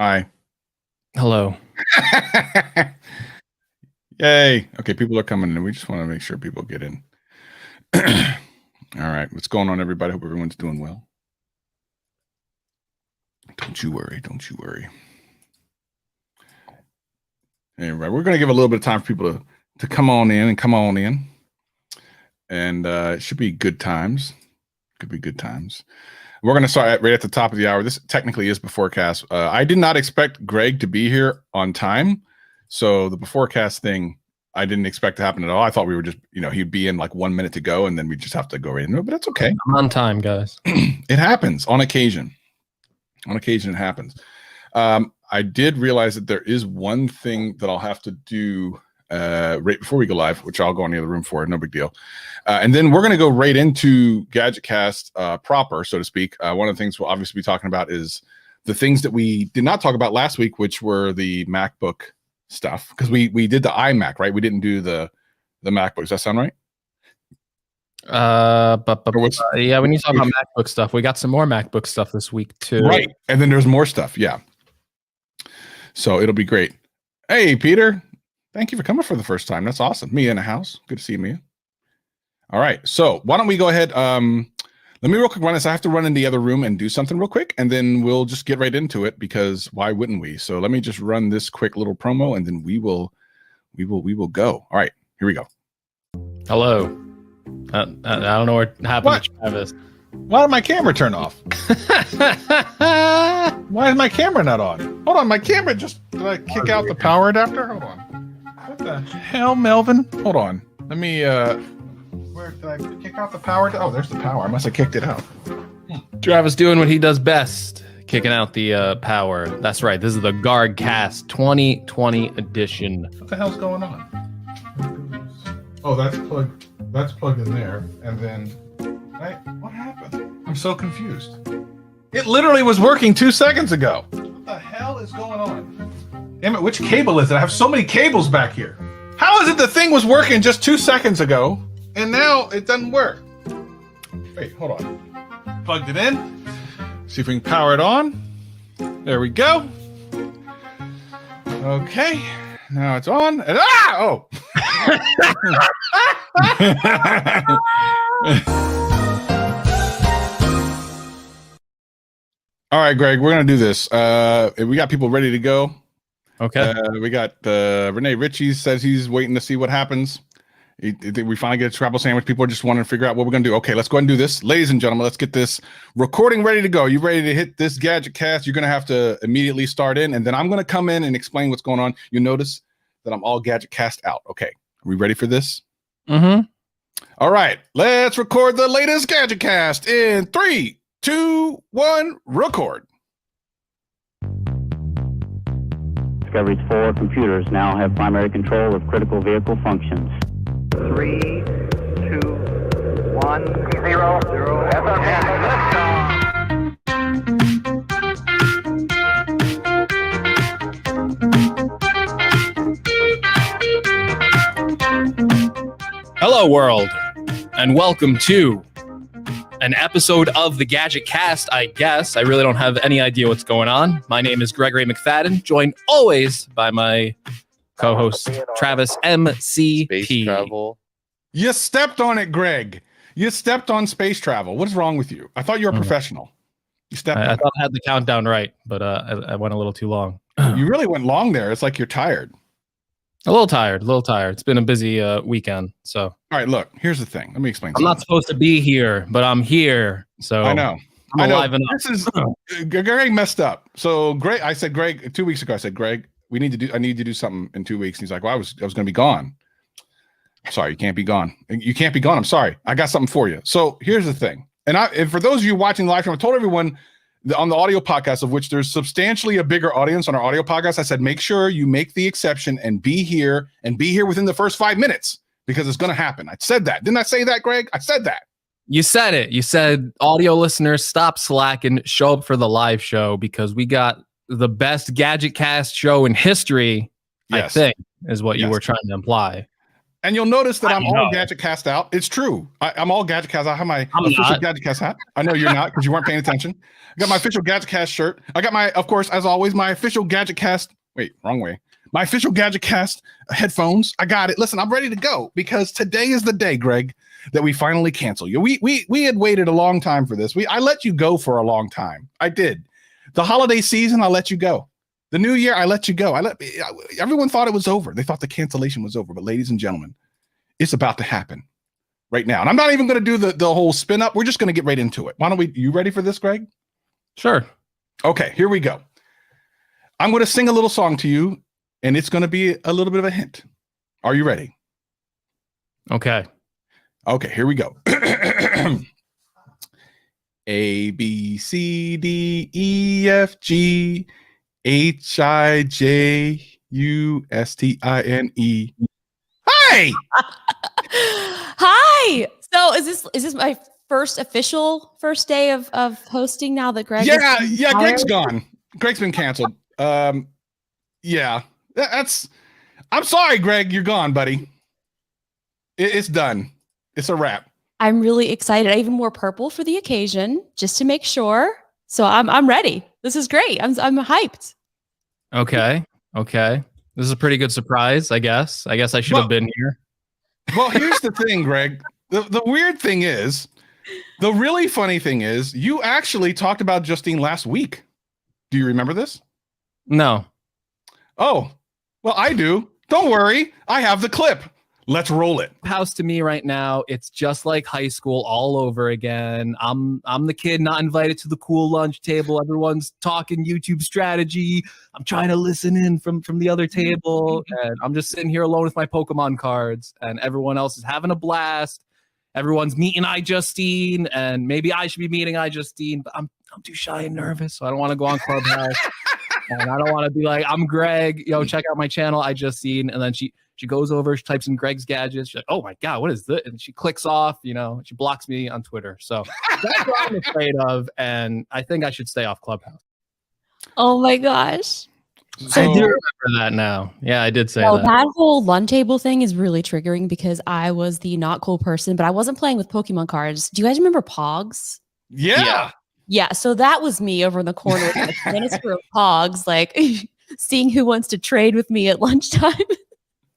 Hi. Hello. Yay. Okay, people are coming in. We just want to make sure people get in. All right. What's going on, everybody? Hope everyone's doing well. Don't you worry. Don't you worry. Anyway, we're going to give a little bit of time for people to come on in and come on in. And it should be good times. Could be good times. We're going to start right at the top of the hour. This technically is Beforecast. I did not expect Greg to be here on time. So the Beforecast thing, I didn't expect to happen at all. I thought we were just, he'd be in like 1 minute to go and then we just have to go right into it. But that's okay. I'm on time, guys. It happens on occasion. On occasion, it happens. I did realize that there is one thing that I'll have to do right before we go live, which I'll go in the other room for. No big deal. And then we're going to go right into GadgetCast proper, so to speak. One of the things we'll obviously be talking about is the things that we did not talk about last week, which were the MacBook stuff, because we did the iMac, right? We didn't do the MacBook. Does that sound right? Yeah, when you talk about MacBook stuff, we got some more MacBook stuff this week too. Right. And then there's more stuff. Yeah. So it'll be great. Hey, Peter. Thank you for coming for the first time. That's awesome. Mia in the house. Good to see you, Mia. All right. So why don't we go ahead? Let me real quick run this. I have to run in the other room and do something real quick, and then we'll just get right into it, because why wouldn't we? So let me just run this quick little promo, and then we will go. All right. Here we go. Hello. I don't know what happened to Travis. Why did my camera turn off? Why is my camera not on? Hold on, my camera did I kick out the power adapter? Hold on. What the hell, Melvin? Hold on. Let me, where did I kick out the power? Oh, there's the power. I must have kicked it out. Travis doing what he does best, kicking out the power. That's right. This is the GadgetCast 2020 edition. What the hell's going on? Oh, that's plugged in there. And then, what happened? I'm so confused. It literally was working 2 seconds ago. What the hell is going on? Damn it, which cable is it? I have so many cables back here. How is it the thing was working just 2 seconds ago, and now it doesn't work? Wait, hold on. Plugged it in. See if we can power it on. There we go. Okay. Now it's on. And oh! All right, Greg, we're going to do this. We got people ready to go. Okay. We got Renee Ritchie says he's waiting to see what happens. We finally get a travel sandwich. People are just wanting to figure out what we're going to do. Okay, let's go ahead and do this. Ladies and gentlemen, let's get this recording ready to go. You ready to hit this GadgetCast? You're going to have to immediately start in, and then I'm going to come in and explain what's going on. You'll notice that I'm all GadgetCast out. Okay, are we ready for this? Mm-hmm. All right, let's record the latest GadgetCast in 3, 2, 1, record. Discovery's 4 computers now have primary control of critical vehicle functions. 3, 2, 1, 0, 0. Hello, world, and welcome to an episode of the GadgetCast, I guess. I really don't have any idea what's going on. My name is Gregory McFadden, joined always by my co-host, Travis MCP. Space travel. You stepped on it, Greg. You stepped on space travel. What's wrong with you? I thought you were a professional. You stepped I on thought I had the countdown right, but I went a little too long. You really went long there. It's like you're tired. A little tired. It's been a busy weekend. So, all right, look, here's the thing. Let me explain. I'm not supposed to be here, but I'm here. So I know. I'm alive enough. This is Greg messed up. So Greg, I said, Greg, 2 weeks ago, I said, Greg, I need to do something in 2 weeks. And he's like, well, I was going to be gone. Sorry, you can't be gone. You can't be gone. I'm sorry. I got something for you. So here's the thing. And for those of you watching the live stream, I told everyone on the audio podcast, of which there's substantially a bigger audience on our audio podcast, I said, make sure you make the exception and be here within the first 5 minutes, because it's going to happen. I said that. Didn't I say that, Greg? I said that. You said it. You said, audio listeners, stop slacking, show up for the live show, because we got the best GadgetCast show in history, Yes. I think, is what you were trying to imply. And you'll notice that I'm all know. Gadget Cast out. It's true. I'm all Gadget Cast. I have my I'm official not. Gadget Cast hat. I know you're not because you weren't paying attention. I got my official Gadget Cast shirt. I got my, of course, as always, my official Gadget Cast. Wait, wrong way. My official Gadget Cast headphones. I got it. Listen, I'm ready to go because today is the day, Greg, that we finally cancel you. We had waited a long time for this. I let you go for a long time. I did. The holiday season, I let you go. The new year, I let you go. Everyone thought it was over. They thought the cancellation was over. But ladies and gentlemen, it's about to happen right now. And I'm not even going to do the whole spin up. We're just going to get right into it. Why don't we? You ready for this, Greg? Sure. Okay, here we go. I'm going to sing a little song to you, and it's going to be a little bit of a hint. Are you ready? Okay. Okay, here we go. A, B, C, D, E, F, G, H, I, J, U, S, T, I, N, E. Hi! Hi. So is this my first day of hosting now that Greg Yeah, is yeah, fired? Greg's gone. Greg's been canceled. Yeah, I'm sorry, Greg, you're gone, buddy. It's done. It's a wrap. I'm really excited. I even wore purple for the occasion just to make sure. So I'm ready. This is great. I'm hyped. Okay. This is a pretty good surprise, I guess. I should have been here. Well, here's the thing, Greg. The weird thing is, the really funny thing is, you actually talked about Justine last week. Do you remember this? No. Oh, well, I do. Don't worry. I have the clip. Let's roll it. House to me right now, it's just like high school all over again. I'm the kid not invited to the cool lunch table. Everyone's talking YouTube strategy. I'm trying to listen in from the other table, and I'm just sitting here alone with my Pokemon cards, and everyone else is having a blast. Everyone's meeting iJustine, and maybe I should be meeting iJustine, but I'm too shy and nervous, so I don't want to go on Clubhouse. And I don't want to be like, I'm Greg, check out my channel, iJustine, and then she goes over, she types in Greg's gadgets. She's like, oh my God, what is this? And she clicks off, she blocks me on Twitter. So that's what I'm afraid of. And I think I should stay off Clubhouse. Oh my gosh. I do remember that now. Yeah, I did say that. That whole lunch table thing is really triggering because I was the not cool person, but I wasn't playing with Pokemon cards. Do you guys remember Pogs? Yeah. Yeah, so that was me over in the corner with my canister of Pogs, like seeing who wants to trade with me at lunchtime.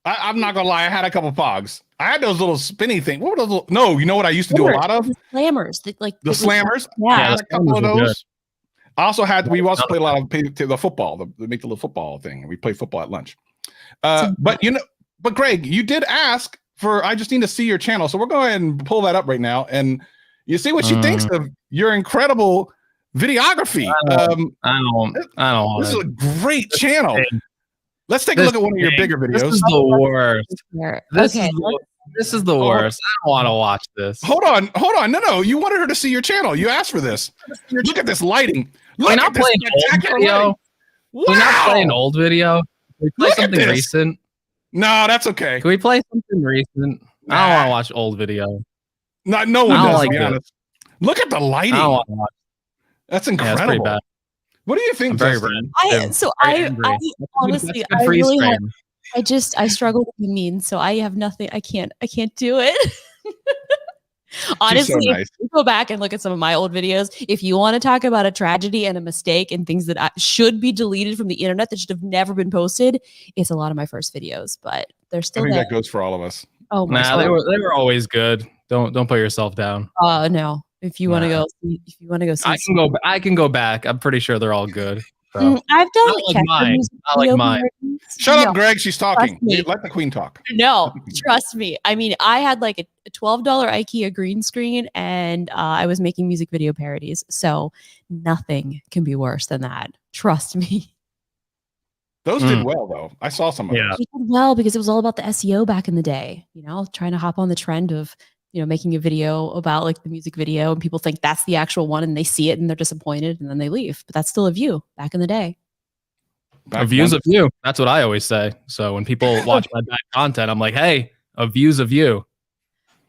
I'm not gonna lie. I had a couple Pogs. I had those little spinny things. What were those? No, you know what I used to do a lot of? The slammers. The slammers. Yeah. I had a couple of Slammers were good. those. I also had. We also played a lot of the football. They make the little football thing. We play football at lunch. But Greg, you did ask for I just need to see your channel, so we're going to go ahead and pull that up right now, and you see what she thinks of your incredible videography. I don't. This is a great channel. Let's take a look at one of your bigger videos. This is the worst. This is the worst. I don't want to watch this. Hold on. No. You wanted her to see your channel. You asked for this. Look at this lighting. We're not playing old video. Wow. We're not playing old video. Can we play something recent? No, that's okay. Can we play something recent? I don't want to watch old video. No one does, to be honest. Look at the lighting. I don't want to watch. That's incredible. Yeah, it's pretty bad. What do you think, Justin? I honestly, I really have, I struggle to be mean, so I have nothing. I can't do it. Honestly, so nice. If you go back and look at some of my old videos, if you want to talk about a tragedy and a mistake and things that should be deleted from the internet that should have never been posted, it's a lot of my first videos, but they're still I think there. that goes for all of us. Oh my God. They were always good. Don't put yourself down. No. If you want to go, I can go back. I'm pretty sure they're all good. So. I've done Not like mine. Not like mine. Shut up, Greg. She's talking. Let the queen talk. No, trust me. I mean, I had like a $12 IKEA green screen, and I was making music video parodies. So nothing can be worse than that. Trust me. Those did well, though. I saw some of them. They did well because it was all about the SEO back in the day. Trying to hop on the trend of making a video about like the music video, and people think that's the actual one, and they see it and they're disappointed, and then they leave. But that's still a view back in the day. A view's a view. That's what I always say. So when people watch my bad content, I'm like, hey, a view's a view.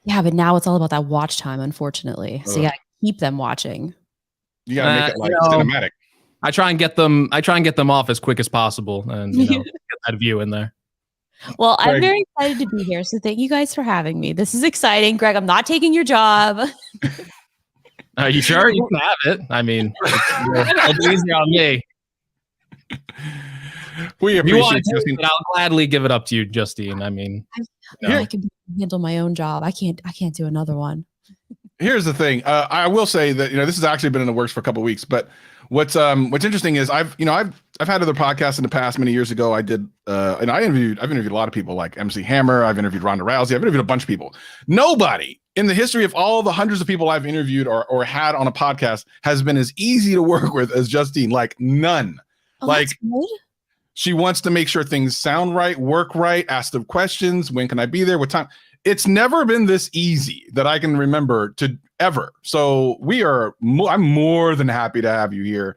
Yeah, but now it's all about that watch time, unfortunately. So you gotta keep them watching. You gotta make it like cinematic. I try and get them off as quick as possible, and get that view in there. Well, I'm Greg. very excited to be here. So thank you guys for having me. This is exciting. Greg, I'm not taking your job. Are you sure you can have it? I mean, it'll be easier on me. We If you want appreciate to you. take it, I'll gladly give it up to you, Justine. I mean, I can handle my own job. I can't do another one. Here's the thing. I will say that this has actually been in the works for a couple of weeks. But what's interesting is I've had other podcasts in the past. Many years ago, I did and I've interviewed a lot of people like MC Hammer. I've interviewed Ronda Rousey. I've interviewed a bunch of people. Nobody in the history of all the hundreds of people I've interviewed or had on a podcast has been as easy to work with as Justine. Like none. Oh, Like that's good. she wants to make sure things sound right, work right, ask them questions. When can I be there? What time? It's never been this easy that I can remember to ever. So I'm more than happy to have you here,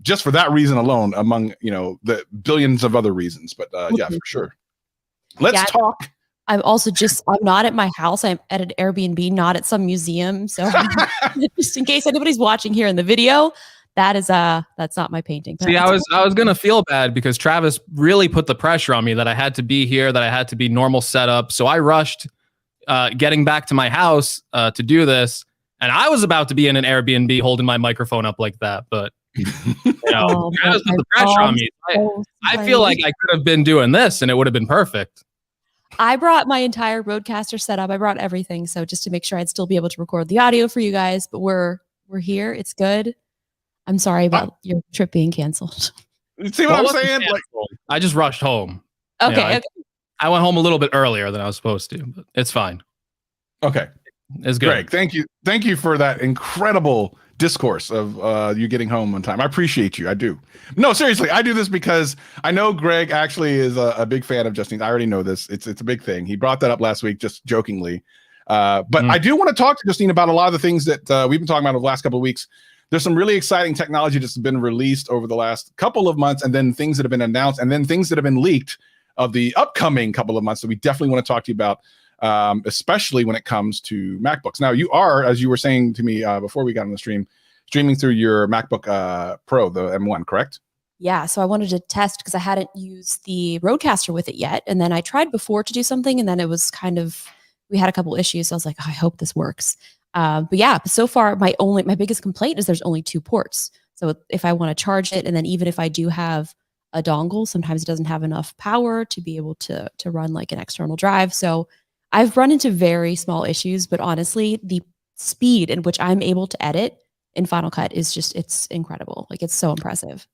just for that reason alone, among the billions of other reasons. But yeah, for sure. Let's talk. I'm not at my house. I'm at an Airbnb, not at some museum. So just in case anybody's watching here in the video, that's not my painting. See, I was gonna feel bad because Travis really put the pressure on me that I had to be here, that I had to be normal setup. So I rushed getting back to my house to do this, and I was about to be in an Airbnb holding my microphone up like that. But Travis put the pressure on me. I feel like I could have been doing this, and it would have been perfect. I brought my entire roadcaster setup. I brought everything, so just to make sure I'd still be able to record the audio for you guys. But we're here. It's good. I'm sorry about your trip being canceled. See what I'm saying? Like, I just rushed home. Okay. I went home a little bit earlier than I was supposed to, but it's fine. Okay. It's good. Greg, thank you. Thank you for that incredible discourse of you getting home on time. I appreciate you. I do. No, seriously, I do this because I know Greg actually is a big fan of Justine. I already know this. It's a big thing. He brought that up last week, just jokingly. But I do want to talk to Justine about a lot of the things that we've been talking about over the last couple of weeks. There's some really exciting technology that's been released over the last couple of months, and then things that have been announced, and then things that have been leaked of the upcoming couple of months that we definitely want to talk to you about, especially when it comes to MacBooks. Now, you are, as you were saying to me before we got on the streaming through your MacBook Pro, the M1, correct? Yeah, so I wanted to test because I hadn't used the Rodecaster with it yet. And then I tried before to do something, and then it was we had a couple issues. So I was like, I hope this works. But yeah, so far my biggest complaint is there's only 2 ports. So if I want to charge it, and then even if I do have a dongle, sometimes it doesn't have enough power to be able to run like an external drive. So I've run into very small issues, but honestly, the speed in which I'm able to edit in Final Cut is it's incredible. Like, it's so impressive.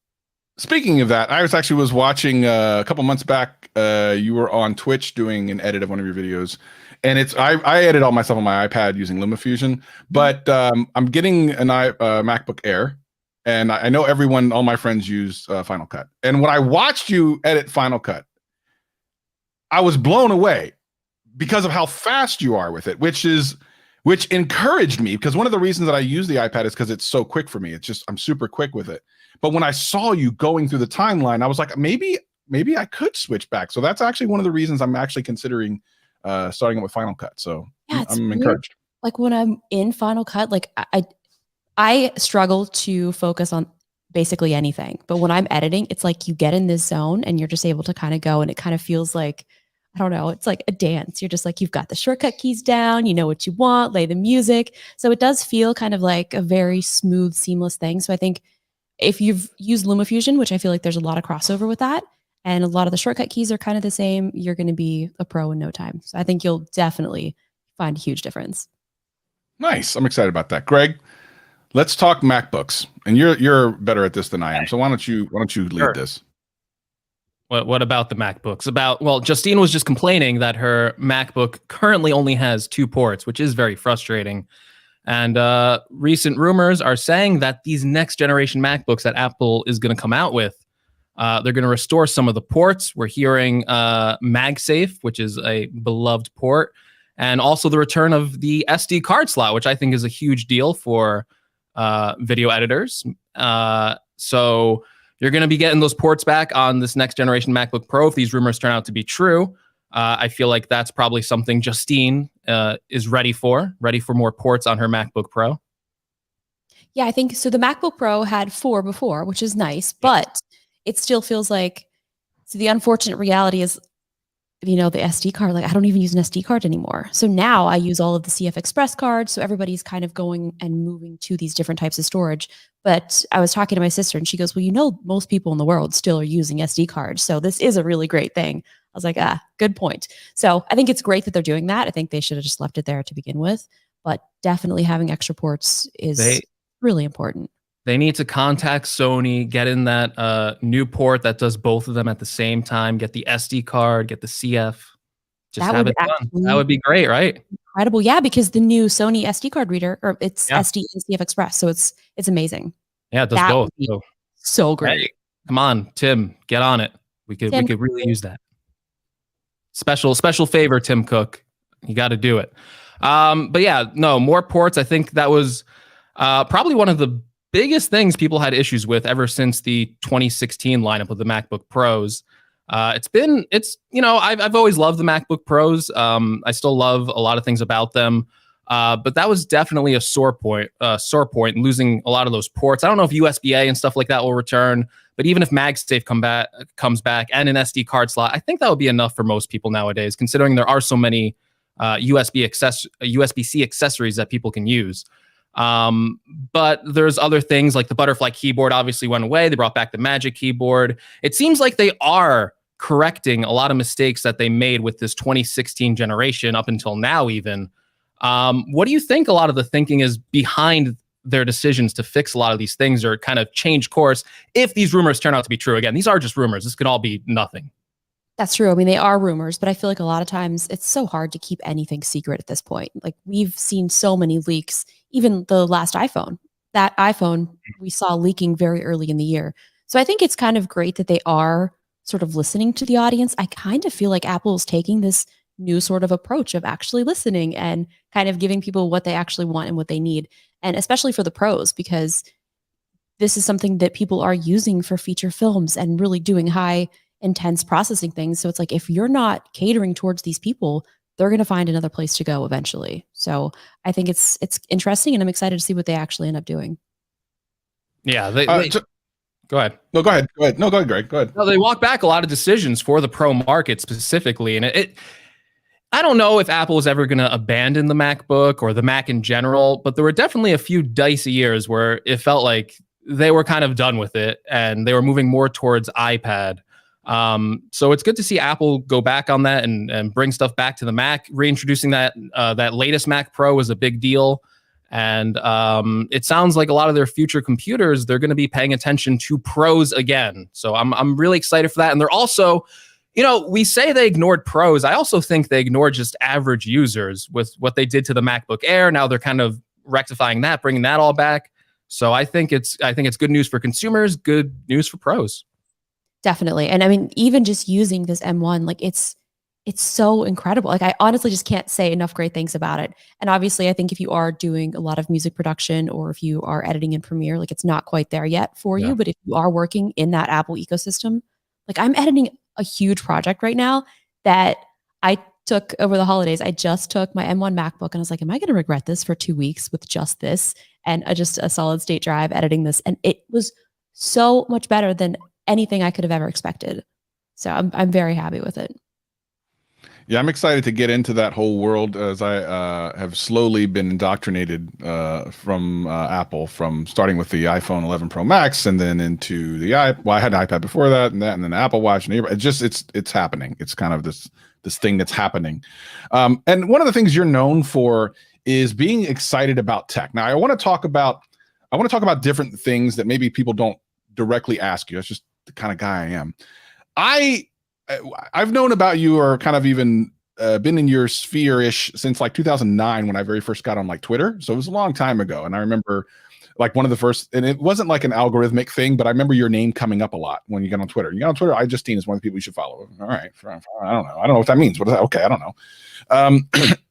Speaking of that, I was watching a couple months back. You were on Twitch doing an edit of one of your videos, and I edit all myself on my iPad using LumaFusion. But I'm getting an MacBook Air, and I know all my friends use Final Cut. And when I watched you edit Final Cut, I was blown away because of how fast you are with it, which encouraged me, because one of the reasons that I use the iPad is because it's so quick for me. I'm super quick with it. But when I saw you going through the timeline, I was like, maybe I could switch back. So that's actually one of the reasons I'm actually considering starting up with Final Cut. So yeah, I'm encouraged. Like, when I'm in Final Cut, like I struggle to focus on basically anything. But when I'm editing, it's like you get in this zone and you're just able to kind of go, and it kind of feels like, I don't know, it's like a dance. You're just like, you've got the shortcut keys down, you know what you want, lay the music. So it does feel kind of like a very smooth, seamless thing. So I think if you've used LumaFusion, which I feel like there's a lot of crossover with that, and a lot of the shortcut keys are kind of the same, you're going to be a pro in no time. So I think you'll definitely find a huge difference. Nice. I'm excited about that. Greg, let's talk MacBooks. And you're better at this than I am. So why don't you lead this? What about the MacBooks? Well, Justine was just complaining that her MacBook currently only has 2 ports, which is very frustrating. And recent rumors are saying that these next generation MacBooks that Apple is going to come out with, they're going to restore some of the ports. We're hearing MagSafe, which is a beloved port, and also the return of the SD card slot, which I think is a huge deal for video editors. So you're going to be getting those ports back on this next generation MacBook Pro if these rumors turn out to be true. I feel like that's probably something Justine is ready for more ports on her MacBook Pro. Yeah, I think so. The MacBook Pro had 4 before, which is nice, but it still feels like, so the unfortunate reality is the SD card, like I don't even use an SD card anymore. So now I use all of the CF Express cards. So everybody's kind of going and moving to these different types of storage. But I was talking to my sister and she goes, well, most people in the world still are using SD cards. So this is a really great thing. I was like, good point. So I think it's great that they're doing that. I think they should have just left it there to begin with. But definitely having extra ports is really important. They need to contact Sony, get in that new port that does both of them at the same time, get the SD card, get the CF. Just have it done. That would be great, right? Incredible. Yeah, because the new Sony SD card reader, or it's SD and CF Express. So it's amazing. Yeah, it does both. So great. Hey, come on, Tim, get on it. We could really use that. Special favor, Tim Cook. You got to do it. But yeah, no, more ports. I think that was probably one of the biggest things people had issues with ever since the 2016 lineup of the MacBook Pros. I've always loved the MacBook Pros. I still love a lot of things about them. But that was definitely a sore point, losing a lot of those ports. I don't know if USB-A and stuff like that will return, but even if MagSafe comes back and an SD card slot, I think that would be enough for most people nowadays, considering there are so many USB-C accessories that people can use. But there's other things like the butterfly keyboard obviously went away. They brought back the Magic Keyboard. It seems like they are correcting a lot of mistakes that they made with this 2016 generation up until now even. What do you think a lot of the thinking is behind their decisions to fix a lot of these things or kind of change course if these rumors turn out to be true? Again, these are just rumors. This could all be nothing. That's true. I mean, they are rumors, but I feel like a lot of times it's so hard to keep anything secret at this point. Like we've seen so many leaks, even the last iPhone. That iPhone we saw leaking very early in the year. So I think it's kind of great that they are sort of listening to the audience. I kind of feel like Apple is taking this new sort of approach of actually listening and kind of giving people what they actually want and what they need. And especially for the pros, because this is something that people are using for feature films and really doing high intense processing things. So it's like, if you're not catering towards these people, they're going to find another place to go eventually. So I think it's interesting and I'm excited to see what they actually end up doing. Yeah. Go ahead. No, go ahead. No, go ahead, Greg. Go ahead. No, they walk back a lot of decisions for the pro market specifically. And I don't know if Apple is ever going to abandon the MacBook or the Mac in general, but there were definitely a few dicey years where it felt like they were kind of done with it and they were moving more towards iPad. So it's good to see Apple go back on that and bring stuff back to the Mac. Reintroducing that latest Mac Pro was a big deal. And it sounds like a lot of their future computers, they're going to be paying attention to pros again. So I'm really excited for that. And they're also, we say they ignored pros. I also think they ignored just average users with what they did to the MacBook Air. Now they're kind of rectifying that, bringing that all back. So I think it's good news for consumers, good news for pros. Definitely. And I mean, even just using this M1, like it's so incredible. Like I honestly just can't say enough great things about it. And obviously I think if you are doing a lot of music production or if you are editing in Premiere, like it's not quite there yet for you. But if you are working in that Apple ecosystem, like I'm editing a huge project right now that I took over the holidays. I just took my M1 MacBook and I was like, am I going to regret this for 2 weeks with just this and just a solid state drive editing this? And it was so much better than anything I could have ever expected. So I'm very happy with it. Yeah, I'm excited to get into that whole world as I have slowly been indoctrinated from Apple, from starting with the iPhone 11 Pro Max and then into the I had an iPad before that and then the Apple Watch and it's happening. It's kind of this thing that's happening. And one of the things you're known for is being excited about tech. Now, I want to talk about different things that maybe people don't directly ask you. That's just the kind of guy I am. I've known about you or kind of even been in your sphere-ish since like 2009 when I very first got on like Twitter. So it was a long time ago. And I remember like one of the first, and it wasn't like an algorithmic thing, but I remember your name coming up a lot when you got on Twitter. You got on Twitter, iJustine is one of the people you should follow. All right. I don't know what that means. What is that? Okay. I don't know.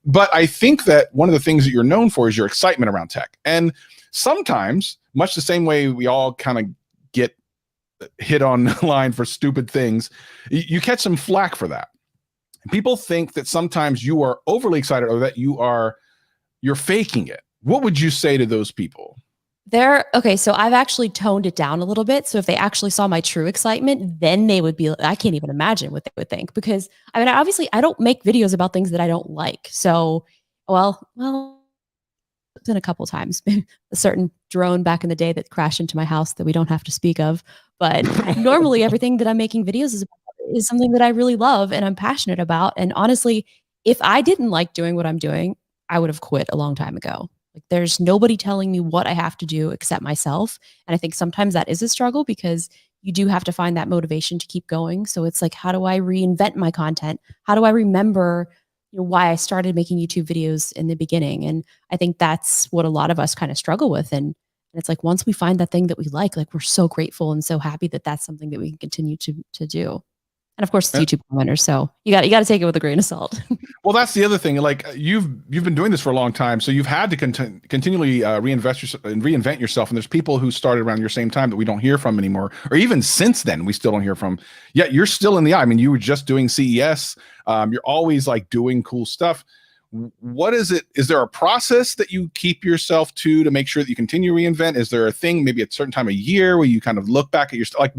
But I think that one of the things that you're known for is your excitement around tech. And sometimes, much the same way we all kind of get hit online for stupid things, you catch some flack for that. People think that sometimes you are overly excited or that you're faking it. What would you say to those people? Okay, so I've actually toned it down a little bit. So if they actually saw my true excitement, then they would be, I can't even imagine what they would think, because I mean, obviously I don't make videos about things that I don't like. So, well, it's been a couple times, a certain drone back in the day that crashed into my house that we don't have to speak of. But normally everything that I'm making videos is something that I really love and I'm passionate about. And honestly, if I didn't like doing what I'm doing, I would have quit a long time ago. Like there's nobody telling me what I have to do except myself. And I think sometimes that is a struggle because you do have to find that motivation to keep going. So it's like, how do I reinvent my content? How do I remember, why I started making YouTube videos in the beginning? And I think that's what a lot of us kind of struggle with. And it's like, once we find that thing that we like we're so grateful and so happy that that's something that we can continue to do. And of course, it's YouTube commenters, so you got to take it with a grain of salt. Well, that's the other thing. Like you've been doing this for a long time, so you've had to continually reinvent yourself. And there's people who started around your same time that we don't hear from anymore, or even since then we still don't hear from. Yet you're still in the eye. I mean, you were just doing CES. You're always like doing cool stuff. What is it? Is there a process that you keep yourself to make sure that you continue to reinvent? Is there a thing maybe at a certain time of year where you kind of look back at your like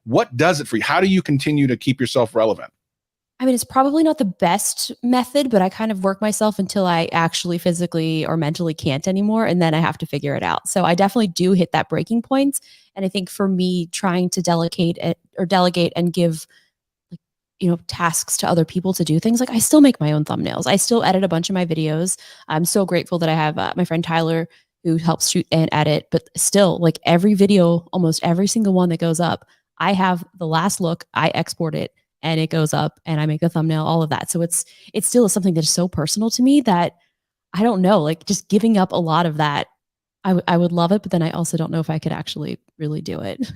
what does it for you? How do you continue to keep yourself relevant? I mean, it's probably not the best method, but I kind of work myself until I actually physically or mentally can't anymore. And then I have to figure it out. So I definitely do hit that breaking point. And I think for me, trying to delegate and give tasks to other people to do things, like I still make my own thumbnails. I still edit a bunch of my videos. I'm so grateful that I have my friend Tyler who helps shoot and edit, but still like every video, almost every single one that goes up, I have the last look, I export it and it goes up and I make a thumbnail, all of that. So it's still something that is so personal to me that I don't know, like just giving up a lot of that. I would love it, but then I also don't know if I could actually really do it.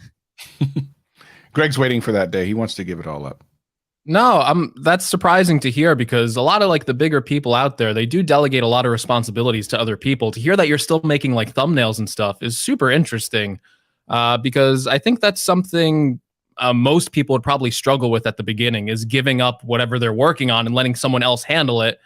Greg's waiting for that day. He wants to give it all up. No, that's surprising to hear because a lot of like the bigger people out there, they do delegate a lot of responsibilities to other people. To hear that you're still making like thumbnails and stuff is super interesting. Because I think that's something most people would probably struggle with at the beginning is giving up whatever they're working on and letting someone else handle it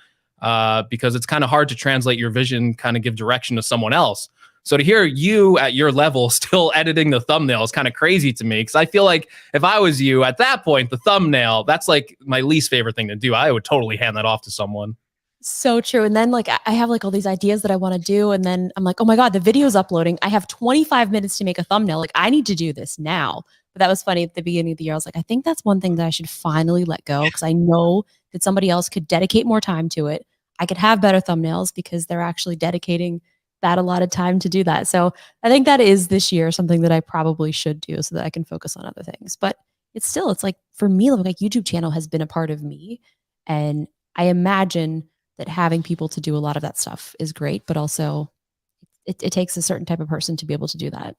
because it's kind of hard to translate your vision, kind of give direction to someone else. So to hear you at your level still editing the thumbnail is kind of crazy to me because I feel like if I was you at that point, the thumbnail, that's like my least favorite thing to do. I would totally hand that off to someone. So true. And then like I have like all these ideas that I want to do. And then I'm like, oh my God, the video's uploading. I have 25 minutes to make a thumbnail. Like I need to do this now. But that was funny at the beginning of the year. I was like, I think that's one thing that I should finally let go because I know that somebody else could dedicate more time to it. I could have better thumbnails because they're actually dedicating that allotted time to do that. So I think that is this year something that I probably should do so that I can focus on other things. But it's like for me, like YouTube channel has been a part of me. And I imagine that having people to do a lot of that stuff is great, but also it takes a certain type of person to be able to do that.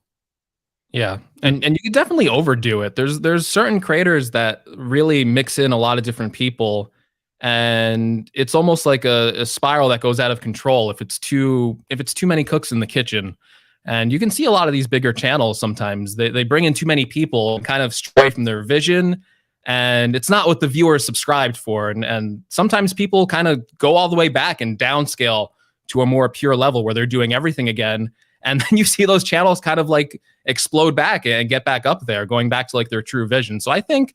Yeah, and you can definitely overdo it. There's certain creators that really mix in a lot of different people, and it's almost like a spiral that goes out of control if it's too many cooks in the kitchen. And you can see a lot of these bigger channels sometimes they bring in too many people and kind of stray from their vision. And it's not what the viewer is subscribed for. And sometimes people kind of go all the way back and downscale to a more pure level where they're doing everything again. And then you see those channels kind of like explode back and get back up there, going back to like their true vision. So I think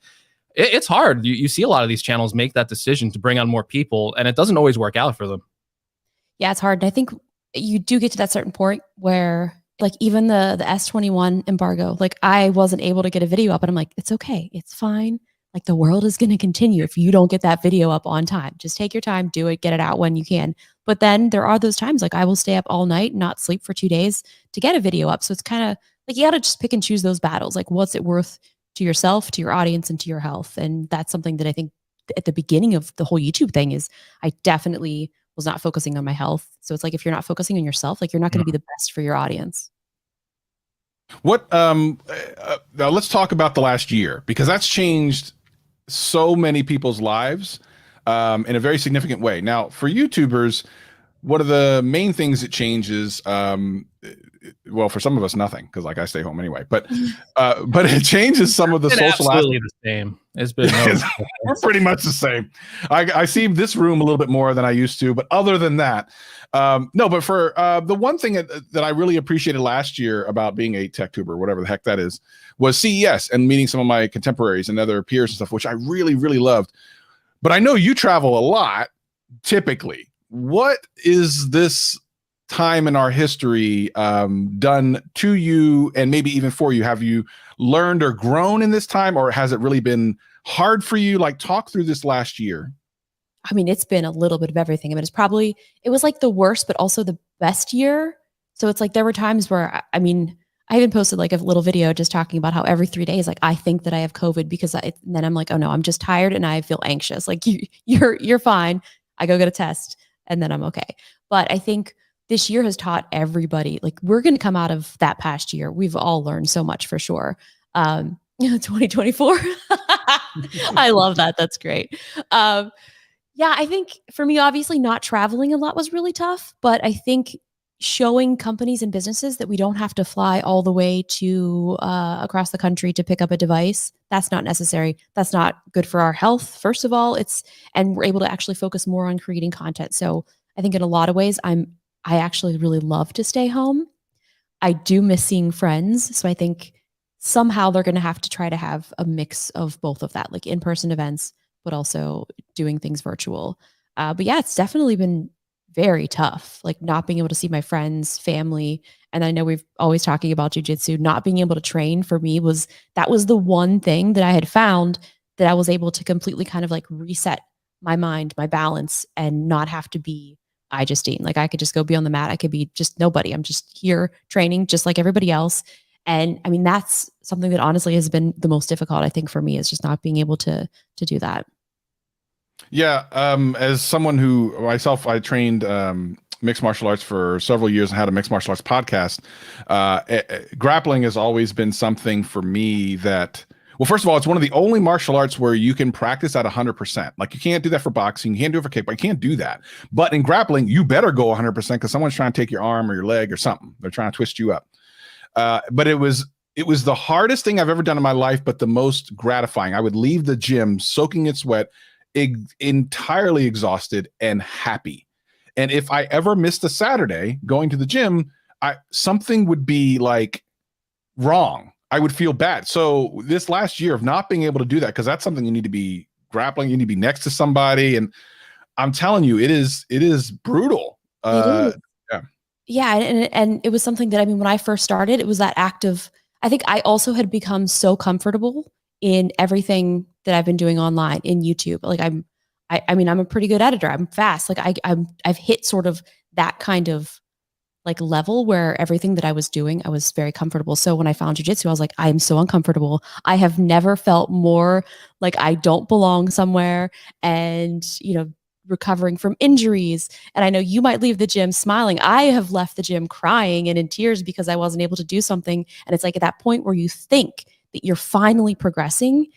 it's hard. You see a lot of these channels make that decision to bring on more people, and it doesn't always work out for them. Yeah, it's hard. And I think you do get to that certain point where like even the S21 embargo, like I wasn't able to get a video up and I'm like, it's okay. It's fine. Like the world is going to continue if you don't get that video up on time. Just take your time, do it, get it out when you can. But then there are those times like I will stay up all night, not sleep for 2 days to get a video up. So it's kind of like you got to just pick and choose those battles. Like what's it worth to yourself, to your audience, and to your health? And that's something that I think at the beginning of the whole YouTube thing is I definitely was not focusing on my health. So it's like if you're not focusing on yourself, like you're not going to be the best for your audience. What now let's talk about the last year because that's changed so many people's lives in a very significant way. Now, for YouTubers, one of the main things that changes well, for some of us, nothing, because like I stay home anyway. But it changes some of the social absolutely aspects. the same. It's been We're pretty much the same. I see this room a little bit more than I used to, but other than that, no. But for the one thing that I really appreciated last year about being a tech tuber, whatever the heck that is, was CES and meeting some of my contemporaries and other peers and stuff, which I really, really loved. But I know you travel a lot, typically. What is this time in our history done to you, and maybe even for you? Have you learned or grown in this time, or has it really been hard for you? Like, talk through this last year. I mean, it's been a little bit of everything. I mean, it was like the worst, but also the best year. So it's like there were times where, I mean, I even posted like a little video just talking about how every 3 days, like I think that I have COVID because then I'm like, oh no, I'm just tired and I feel anxious. Like you're fine. I go get a test and then I'm okay. But I think this year has taught everybody, like we're going to come out of that past year. We've all learned so much for sure. 2024. I love that. That's great. Yeah, I think for me, obviously not traveling a lot was really tough, but I think showing companies and businesses that we don't have to fly all the way to across the country to pick up a device. That's not necessary. That's not good for our health. First of all, and we're able to actually focus more on creating content. So I think in a lot of ways, I actually really love to stay home. I do miss seeing friends. So I think somehow they're going to have to try to have a mix of both of that, like in-person events, but also doing things virtual. But yeah, it's definitely been very tough, like not being able to see my friends, family. And I know we've always talking about jujitsu, not being able to train for me was the one thing that I had found that I was able to completely kind of like reset my mind, my balance, and not have to be Justine. Like I could just go be on the mat. I could be just nobody. I'm just here training just like everybody else. And I mean, that's something that honestly has been the most difficult, I think, for me, is just not being able to do that. Yeah, as someone who myself, I trained mixed martial arts for several years and had a mixed martial arts podcast. Grappling has always been something for me that, well, first of all, it's one of the only martial arts where you can practice at 100%. Like you can't do that for boxing, you can't do it for kickboxing, you can't do that. But in grappling, you better go 100% because someone's trying to take your arm or your leg or something. They're trying to twist you up. But it was the hardest thing I've ever done in my life, but the most gratifying. I would leave the gym soaking in sweat, entirely exhausted and happy. And if I ever missed a Saturday going to the gym, something would be like wrong. I would feel bad. So this last year of not being able to do that, because that's something you need to be grappling, you need to be next to somebody. And I'm telling you, it is brutal. It is. Yeah. And it was something that, I mean, when I first started, it was that act of, I think I also had become so comfortable in everything that I've been doing online in YouTube. Like I mean, I'm a pretty good editor. I'm fast. Like I've hit sort of that kind of like level where everything that I was doing, I was very comfortable. So when I found jujitsu, I was like, I'm so uncomfortable. I have never felt more like I don't belong somewhere, and, you know, recovering from injuries. And I know you might leave the gym smiling. I have left the gym crying and in tears because I wasn't able to do something. And it's like at that point where you think that you're finally progressing,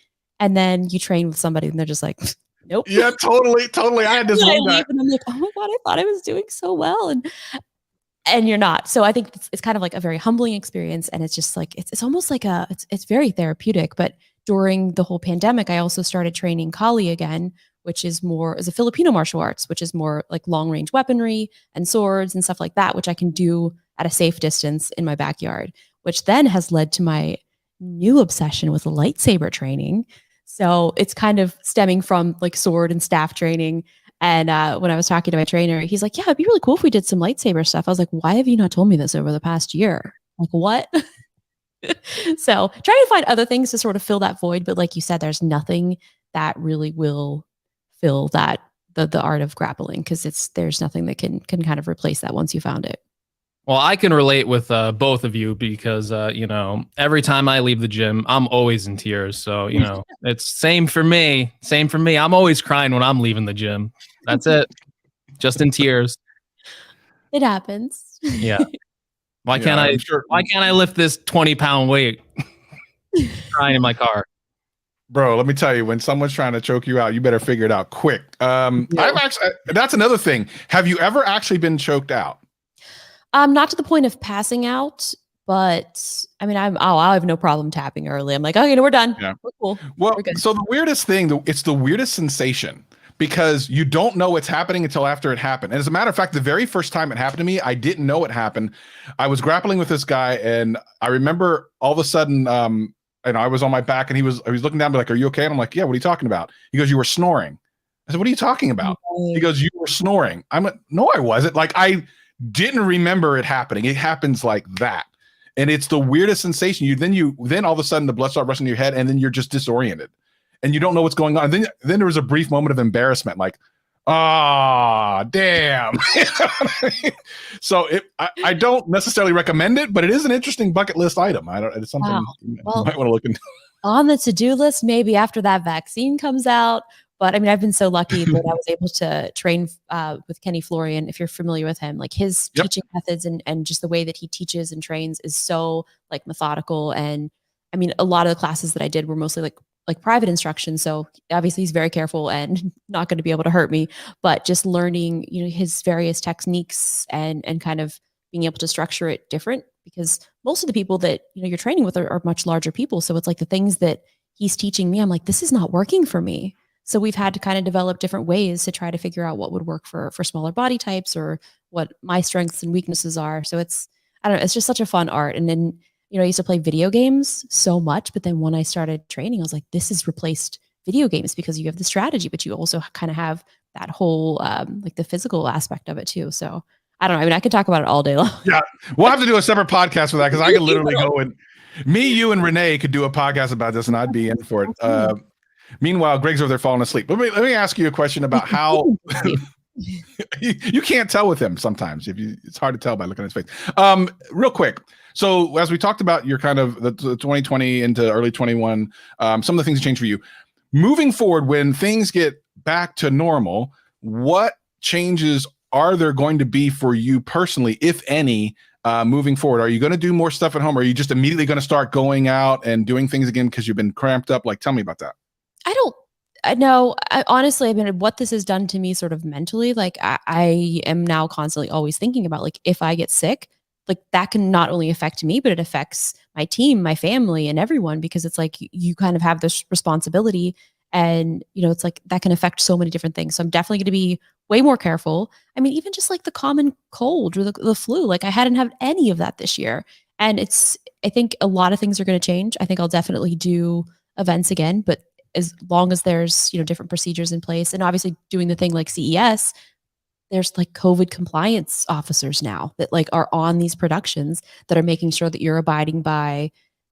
and then you train with somebody and they're just like, nope. Yeah, totally. I had this one guy. And I'm like, oh my God, I thought I was doing so well. And you're not. So I think it's kind of like a very humbling experience. And it's just like, it's almost like it's very therapeutic. But during the whole pandemic, I also started training Kali again, which is a Filipino martial arts, which is more like long range weaponry and swords and stuff like that, which I can do at a safe distance in my backyard, which then has led to my new obsession with lightsaber training. So it's kind of stemming from like sword and staff training. And when I was talking to my trainer, he's like, yeah, it'd be really cool if we did some lightsaber stuff. I was like, why have you not told me this over the past year? Like, what? So trying to find other things to sort of fill that void. But like you said, there's nothing that really will fill that, the art of grappling, because there's nothing that can kind of replace that once you found it. Well, I can relate with both of you because, you know, every time I leave the gym, I'm always in tears. So, you know, it's same for me. I'm always crying when I'm leaving the gym. That's it. Just in tears. It happens. Yeah. Why can't I lift this 20-pound weight? Crying in my car. Bro, let me tell you, when someone's trying to choke you out, you better figure it out quick. That's another thing. Have you ever actually been choked out? Not to the point of passing out, but I mean, I have no problem tapping early. I'm like, okay, no, we're done. Yeah. We're cool. Well, We're good. so the weirdest thing, it's the weirdest sensation because you don't know what's happening until after it happened. And as a matter of fact, the very first time it happened to me, I didn't know it happened. I was grappling with this guy, and I remember all of a sudden, and I was on my back, and he was looking down, like, "Are you okay?" And I'm like, "Yeah, what are you talking about?" He goes, "You were snoring." I said, "What are you talking about?" He goes, "You were snoring." I'm like, "No, I wasn't." Like, I didn't remember it happening. It happens like that. And it's the weirdest sensation. Then all of a sudden the blood starts rushing to your head, and then you're just disoriented and you don't know what's going on. And then there was a brief moment of embarrassment, like, ah, damn. You know what I mean? So I don't necessarily recommend it, but it is an interesting bucket list item. It's something you might want to look into. On the to-do list, maybe after that vaccine comes out. But I mean, I've been so lucky that I was able to train with Kenny Florian, if you're familiar with him. Like his teaching methods and just the way that he teaches and trains is so like methodical. And I mean, a lot of the classes that I did were mostly like private instruction. So obviously he's very careful and not going to be able to hurt me, but just learning, his various techniques and kind of being able to structure it different, because most of the people that, you're training with are much larger people. So it's like the things that he's teaching me, I'm like, this is not working for me. So we've had to kind of develop different ways to try to figure out what would work for smaller body types or what my strengths and weaknesses are. So it's just such a fun art. And then, I used to play video games so much, but then when I started training, I was like, this has replaced video games because you have the strategy, but you also kind of have that whole, like the physical aspect of it too. So I don't know. I mean, I could talk about it all day long. Yeah. We'll have to do a separate podcast for that, because I could literally go and you and Renee could do a podcast about this and I'd be in for it. Meanwhile, Greg's over there falling asleep. Let me ask you a question about how you can't tell with him sometimes. It's hard to tell by looking at his face. Real quick. So as we talked about your kind of the 2020 into early 21, some of the things changed for you. Moving forward, when things get back to normal, what changes are there going to be for you personally, if any, moving forward? Are you going to do more stuff at home? Or are you just immediately going to start going out and doing things again because you've been cramped up? Like, tell me about that. I know. Honestly, I mean, what this has done to me sort of mentally, like I am now constantly always thinking about, like, if I get sick, like that can not only affect me, but it affects my team, my family, and everyone, because it's like you kind of have this responsibility, and it's like that can affect so many different things. So I'm definitely going to be way more careful. I mean, even just like the common cold or the flu, like I hadn't had any of that this year, and I think a lot of things are going to change. I think I'll definitely do events again, but as long as there's, different procedures in place, and obviously doing the thing like CES, there's like COVID compliance officers now that like are on these productions that are making sure that you're abiding by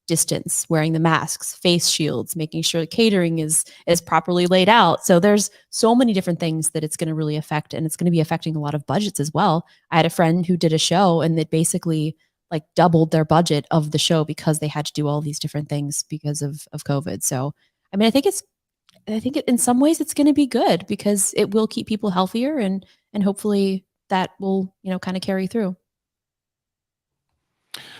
distance, wearing the masks, face shields, making sure the catering is properly laid out. So there's so many different things that it's going to really affect, and it's going to be affecting a lot of budgets as well. I had a friend who did a show, and it basically like doubled their budget of the show because they had to do all these different things because of COVID. So I mean, I think in some ways it's going to be good because it will keep people healthier, and hopefully that will, kind of carry through.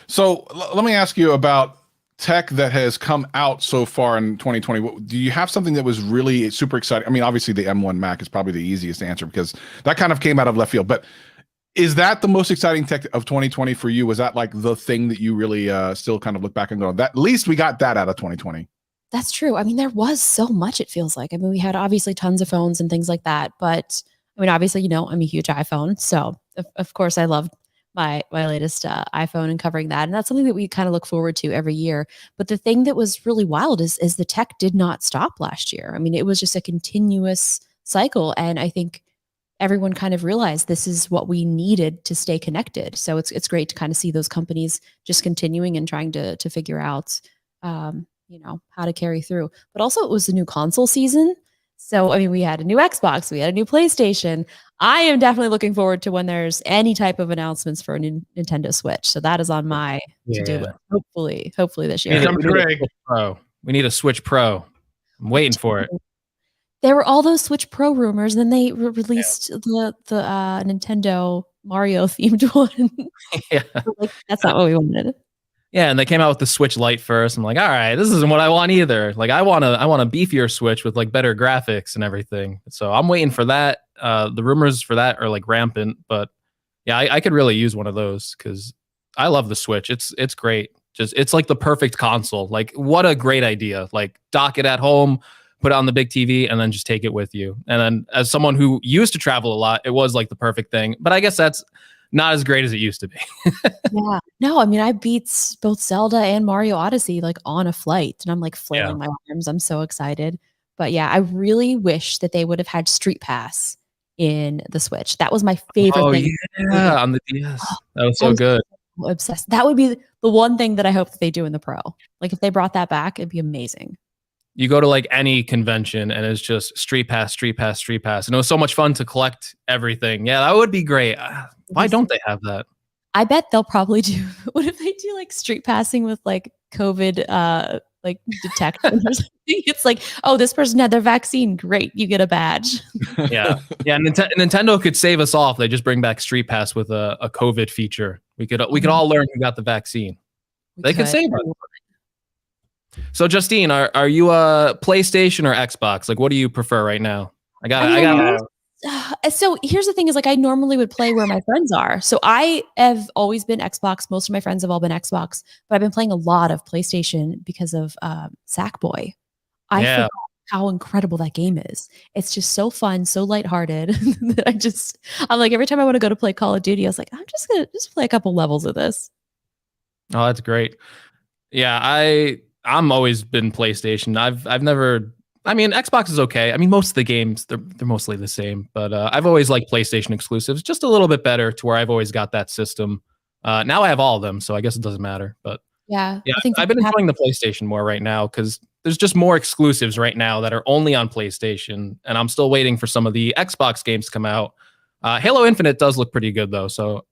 So let me ask you about tech that has come out so far in 2020. Do you have something that was really super exciting? I mean, obviously the M1 Mac is probably the easiest answer because that kind of came out of left field, but is that the most exciting tech of 2020 for you? Was that like the thing that you really still kind of look back and go, that at least we got that out of 2020? That's true. I mean, there was so much, it feels like. I mean, we had obviously tons of phones and things like that, but I mean, obviously, I'm a huge iPhone. So of course I loved my latest iPhone and covering that. And that's something that we kind of look forward to every year. But the thing that was really wild is the tech did not stop last year. I mean, it was just a continuous cycle. And I think everyone kind of realized this is what we needed to stay connected. So it's great to kind of see those companies just continuing and trying to figure out, how to carry through. But also it was a new console season. So, I mean, we had a new Xbox, we had a new PlayStation. I am definitely looking forward to when there's any type of announcements for a new Nintendo Switch. So that is on my to-do list. Hopefully this year. We need a Switch Pro. I'm waiting for it. There were all those Switch Pro rumors, and then they released the Nintendo Mario themed one. Yeah. Like, that's not what we wanted. Yeah, and they came out with the Switch Lite first. I'm like, all right, this isn't what I want either. Like, I want a beefier Switch with like better graphics and everything. So I'm waiting for that. The rumors for that are like rampant, but Yeah, I could really use one of those because I love the Switch. It's great. Just it's like the perfect console. Like what a great idea. Like dock it at home, put it on the big TV, and then just take it with you. And then as someone who used to travel a lot, it was like the perfect thing. But I guess that's not as great as it used to be. Yeah. No, I mean, I beat both Zelda and Mario Odyssey like on a flight, and I'm like flailing my arms. I'm so excited. But yeah, I really wish that they would have had Street Pass in the Switch. That was my favorite thing. Yeah, on the DS. That was I so was good. so obsessed. That would be the one thing that I hope that they do in the Pro. Like if they brought that back, it'd be amazing. You go to like any convention and it's just Street Pass, Street Pass, Street Pass. And it was so much fun to collect everything. Yeah, that would be great. Why don't they have that? I bet they'll probably do. What if they do like street passing with like COVID like detection or something? It's like, oh, this person had their vaccine. Great, you get a badge. Yeah. Nintendo could save us all if they just bring back Street Pass with a COVID feature. We could all learn who got the vaccine. They could save us. So Justine, are you a PlayStation or Xbox? Like, what do you prefer right now? I got. So here's the thing: is like I normally would play where my friends are. So I have always been Xbox. Most of my friends have all been Xbox, but I've been playing a lot of PlayStation because of Sackboy. I forgot how incredible that game is. It's just so fun, so lighthearted that I'm like every time I want to go to play Call of Duty, I was like, I'm just gonna play a couple levels of this. Oh, that's great. Yeah, I'm always been PlayStation. I've never. I mean, Xbox is okay. I mean, most of the games they're mostly the same, but I've always liked PlayStation exclusives, just a little bit better to where I've always got that system. Now I have all of them, so I guess it doesn't matter. But yeah, I think I've been enjoying the PlayStation more right now because there's just more exclusives right now that are only on PlayStation, and I'm still waiting for some of the Xbox games to come out. Halo Infinite does look pretty good though, so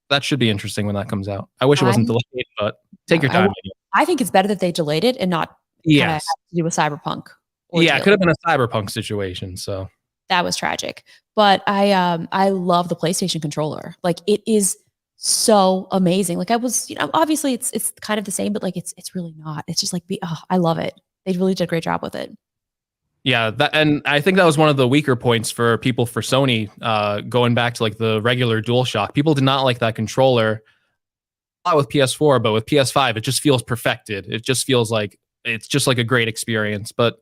that should be interesting when that comes out. I wish it wasn't delayed, but take your time. I think it's better that they delayed it and not have to do with Cyberpunk. Yeah, it could have been a Cyberpunk situation. So that was tragic. But I love the PlayStation controller. Like it is so amazing. Like I was, obviously it's kind of the same, but like it's really not. It's just like I love it. They really did a great job with it. Yeah, and I think that was one of the weaker points for people for Sony, going back to like the regular DualShock. People did not like that controller. Not with PS4, but with PS5, it just feels perfected. It just feels like it's just like a great experience. But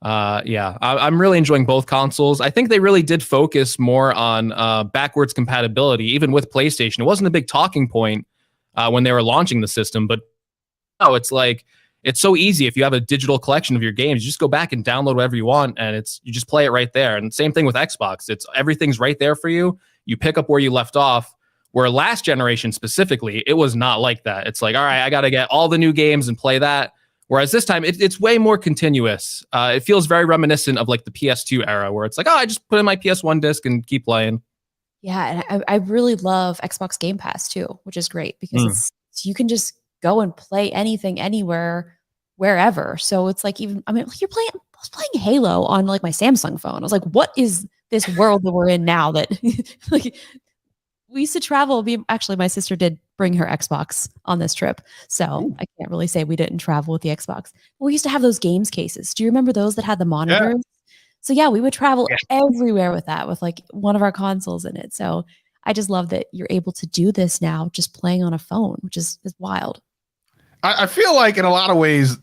I'm really enjoying both consoles. I think they really did focus more on backwards compatibility, even with PlayStation. It wasn't a big talking point when they were launching the system, but no, it's like it's so easy. If you have a digital collection of your games, you just go back and download whatever you want, and you just play it right there. And same thing with Xbox. Everything's right there for you. You pick up where you left off. Where last generation specifically, it was not like that. It's like, all right, I got to get all the new games and play that. Whereas this time, it's way more continuous. It feels very reminiscent of like the PS2 era, where it's like, oh, I just put in my PS1 disc and keep playing. Yeah, and I really love Xbox Game Pass too, which is great because you can just go and play anything, anywhere, wherever. So it's like I was playing Halo on like my Samsung phone. I was like, what is this world that we're in now that like we used to travel. Actually, my sister did bring her Xbox on this trip. So I can't really say we didn't travel with the Xbox. We used to have those games cases. Do you remember those that had the monitors? Yeah. So yeah, we would travel everywhere with that, with like one of our consoles in it. So I just love that you're able to do this now just playing on a phone, which is wild. I feel like in a lot of ways,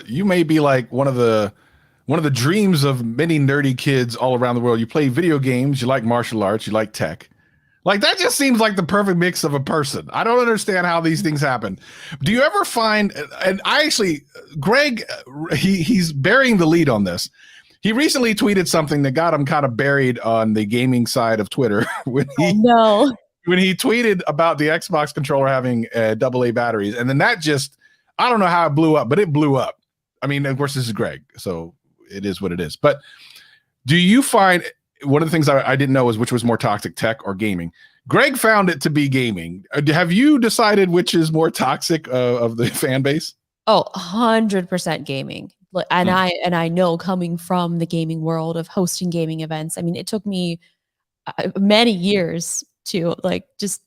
you may be like one of the dreams of many nerdy kids all around the world. You play video games, you like martial arts, you like tech. Like that just seems like the perfect mix of a person. I don't understand how these things happen. Do you ever find, and I actually, Greg, he's burying the lead on this. He recently tweeted something that got him kind of buried on the gaming side of Twitter when he tweeted about the Xbox controller having AA batteries. And then that just, I don't know how it blew up, but it blew up. I mean, of course, this is Greg, so it is what it is. But do you find, one of the things I didn't know is which was more toxic, tech or gaming? Greg found it to be gaming. Have you decided which is more toxic of the fan base? Oh, 100% gaming. And I know, coming from the gaming world of hosting gaming events, I mean, it took me many years to like just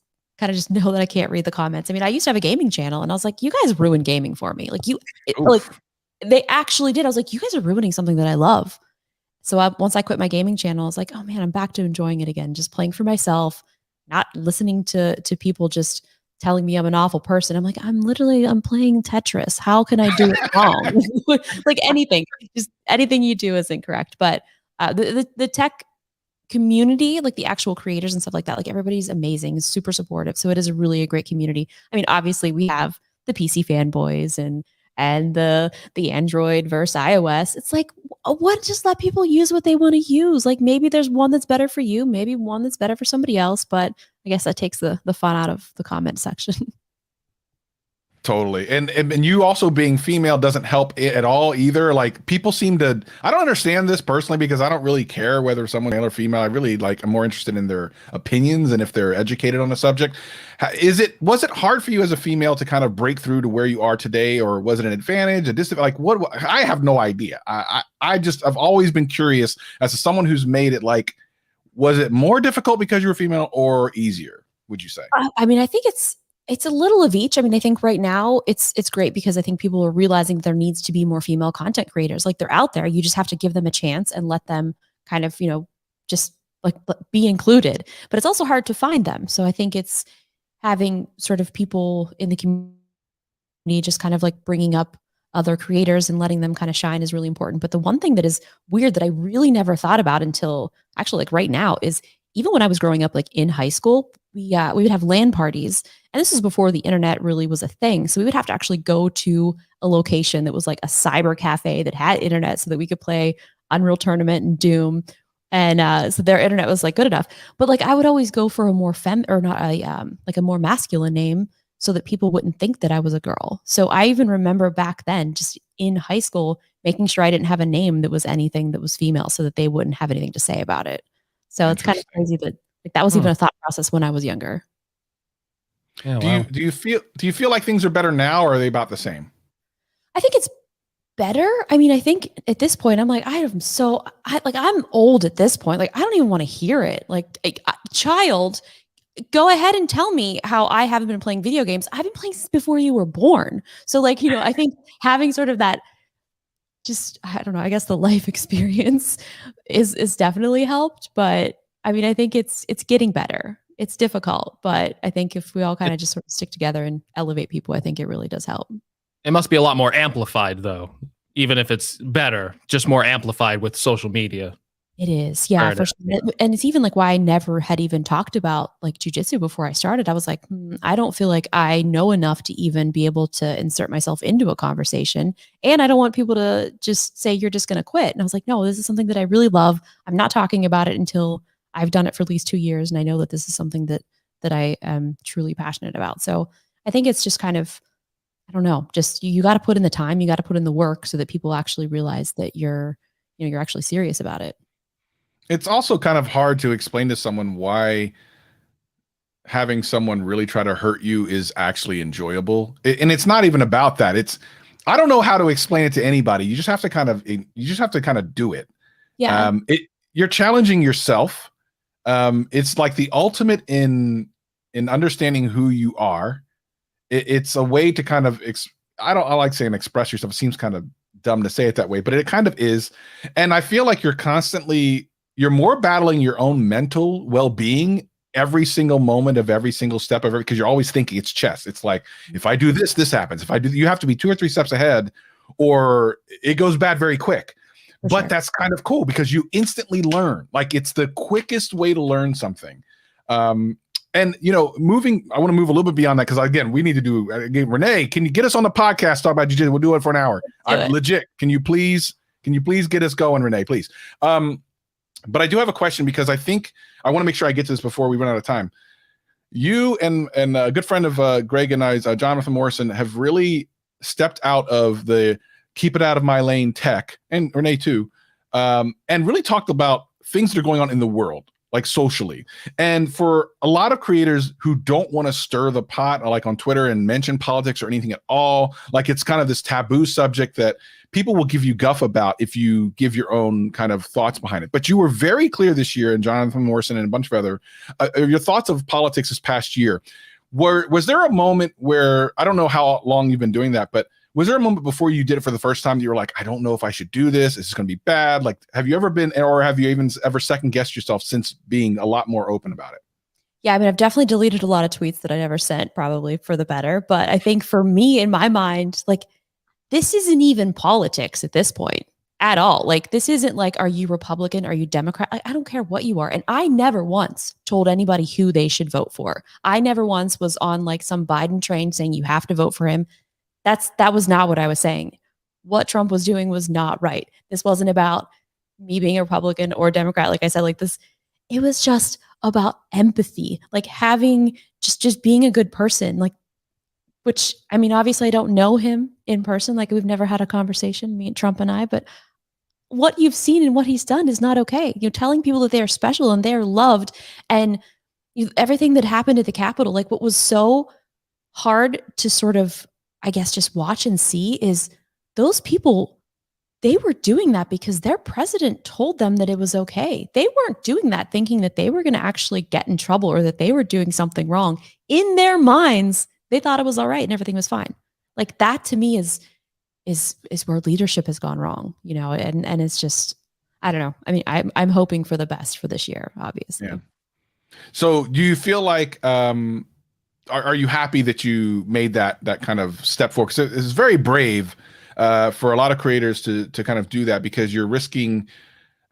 know that I can't read the comments. I mean, I used to have a gaming channel and I was like, you guys ruined gaming for me. Like they actually did. I was like, you guys are ruining something that I love. So once I quit my gaming channel, I was like, oh man, I'm back to enjoying it again. Just playing for myself, not listening to people just telling me I'm an awful person. I'm like, I'm playing Tetris. How can I do it wrong? Like anything, just anything you do is incorrect. But the tech community, like the actual creators and stuff like that, like everybody's amazing, super supportive. So it is really a great community. I mean, obviously we have the PC fanboys and the Android versus iOS. It's like, what? Just let people use what they want to use. Like maybe there's one that's better for you, maybe one that's better for somebody else. But I guess that takes the fun out of the comment section. Totally. And you also being female doesn't help it at all either. Like people seem to, I don't understand this personally because I don't really care whether someone's male or female. I really I'm more interested in their opinions and if they're educated on the subject. Was it hard for you as a female to kind of break through to where you are today, or was it an advantage? Like what, I have no idea. I've always been curious as to someone who's made it. Like, was it more difficult because you were female or easier, would you say? I mean, I think it's a little of each. I mean, I think right now it's great because I think people are realizing there needs to be more female content creators. Like they're out there. You just have to give them a chance and let them kind of, just like be included. But it's also hard to find them. So I think it's having sort of people in the community just kind of like bringing up other creators and letting them kind of shine is really important. But the one thing that is weird that I really never thought about until actually like right now is even when I was growing up, like in high school, we would have LAN parties, and this is before the internet really was a thing. So we would have to actually go to a location that was like a cyber cafe that had internet so that we could play Unreal Tournament and Doom. And so their internet was like good enough. But like I would always go for a more like a more masculine name so that people wouldn't think that I was a girl. So I even remember back then, just in high school, making sure I didn't have a name that was anything that was female so that they wouldn't have anything to say about it. So it's kind of crazy that like that was even a thought process when I was younger. Yeah, Do you feel like things are better now, or are they about the same? I think it's better. I mean, I think at this point, I'm like, I'm old at this point. Like, I don't even want to hear it. Like, child, go ahead and tell me how I haven't been playing video games. I've been playing since before you were born. So like, I think having sort of that, just, I don't know, I guess the life experience is definitely helped. But I mean, I think it's getting better. It's difficult, but I think if we all kind of just sort of stick together and elevate people, I think it really does help. It must be a lot more amplified, though, even if it's better, just more amplified with social media. It is. Yeah, for sure. And it's even like why I never had even talked about like jujitsu before I started. I was like, I don't feel like I know enough to even be able to insert myself into a conversation. And I don't want people to just say, you're just going to quit. And I was like, no, this is something that I really love. I'm not talking about it until I've done it for at least 2 years. And I know that this is something that I am truly passionate about. So I think it's just kind of, I don't know, just you got to put in the time, you got to put in the work so that people actually realize that you're actually serious about it. It's also kind of hard to explain to someone why having someone really try to hurt you is actually enjoyable. And it's not even about that. I don't know how to explain it to anybody. You just have to kind of do it. Yeah. You're challenging yourself. It's like the ultimate in understanding who you are. It's a way to kind of, I like saying express yourself. It seems kind of dumb to say it that way, but it kind of is. And I feel like you're more battling your own mental well-being every single moment of every single step of it, because you're always thinking it's chess. It's like, if I do this, this happens. If I do, you have to be 2 or 3 steps ahead or it goes bad very quick. But sure, that's kind of cool because you instantly learn. Like it's the quickest way to learn something. And I want to move a little bit beyond that because again, we need to do Renee, can you get us on the podcast, talk about jiu-jitsu? We'll do it for an hour. Legit. Can you please get us going, Renee, please? But I do have a question because I think I want to make sure I get to this before we run out of time. You and a good friend of Greg and I's, Jonathan Morrison, have really stepped out of the keep it out of my lane tech, and Renee too, and really talked about things that are going on in the world, like socially. And for a lot of creators who don't want to stir the pot, like on Twitter and mention politics or anything at all, like it's kind of this taboo subject that people will give you guff about if you give your own kind of thoughts behind it. But you were very clear this year, and Jonathan Morrison and a bunch of other, your thoughts of politics this past year. Was there a moment where, I don't know how long you've been doing that, but was there a moment before you did it for the first time that you were like, I don't know if I should do this. Is this going to be bad? Like, have you ever been, or have you even ever second guessed yourself since being a lot more open about it? Yeah, I mean, I've definitely deleted a lot of tweets that I never sent, probably for the better. But I think for me, in my mind, like, this isn't even politics at this point at all. Like, this isn't like, are you Republican? Are you Democrat? I don't care what you are. And I never once told anybody who they should vote for. I never once was on like some Biden train saying you have to vote for him. That was not what I was saying. What Trump was doing was not right. This wasn't about me being a Republican or Democrat. Like I said, like this, it was just about empathy, like having just being a good person. Like, which I mean, obviously I don't know him in person. Like we've never had a conversation, me and Trump and I, but what you've seen and what he's done is not okay. You're telling people that they are special and they're loved, and everything that happened at the Capitol, like what was so hard to sort of, I guess, just watch and see is those people, they were doing that because their president told them that it was okay. They weren't doing that thinking that they were going to actually get in trouble or that they were doing something wrong. In their minds, they thought it was all right and everything was fine. Like that to me is where leadership has gone wrong, you know, and it's just, I don't know. I mean, I'm hoping for the best for this year, obviously. Yeah. So do you feel like, are you happy that you made that kind of step forward? Because it's very brave for a lot of creators to kind of do that, because you're risking,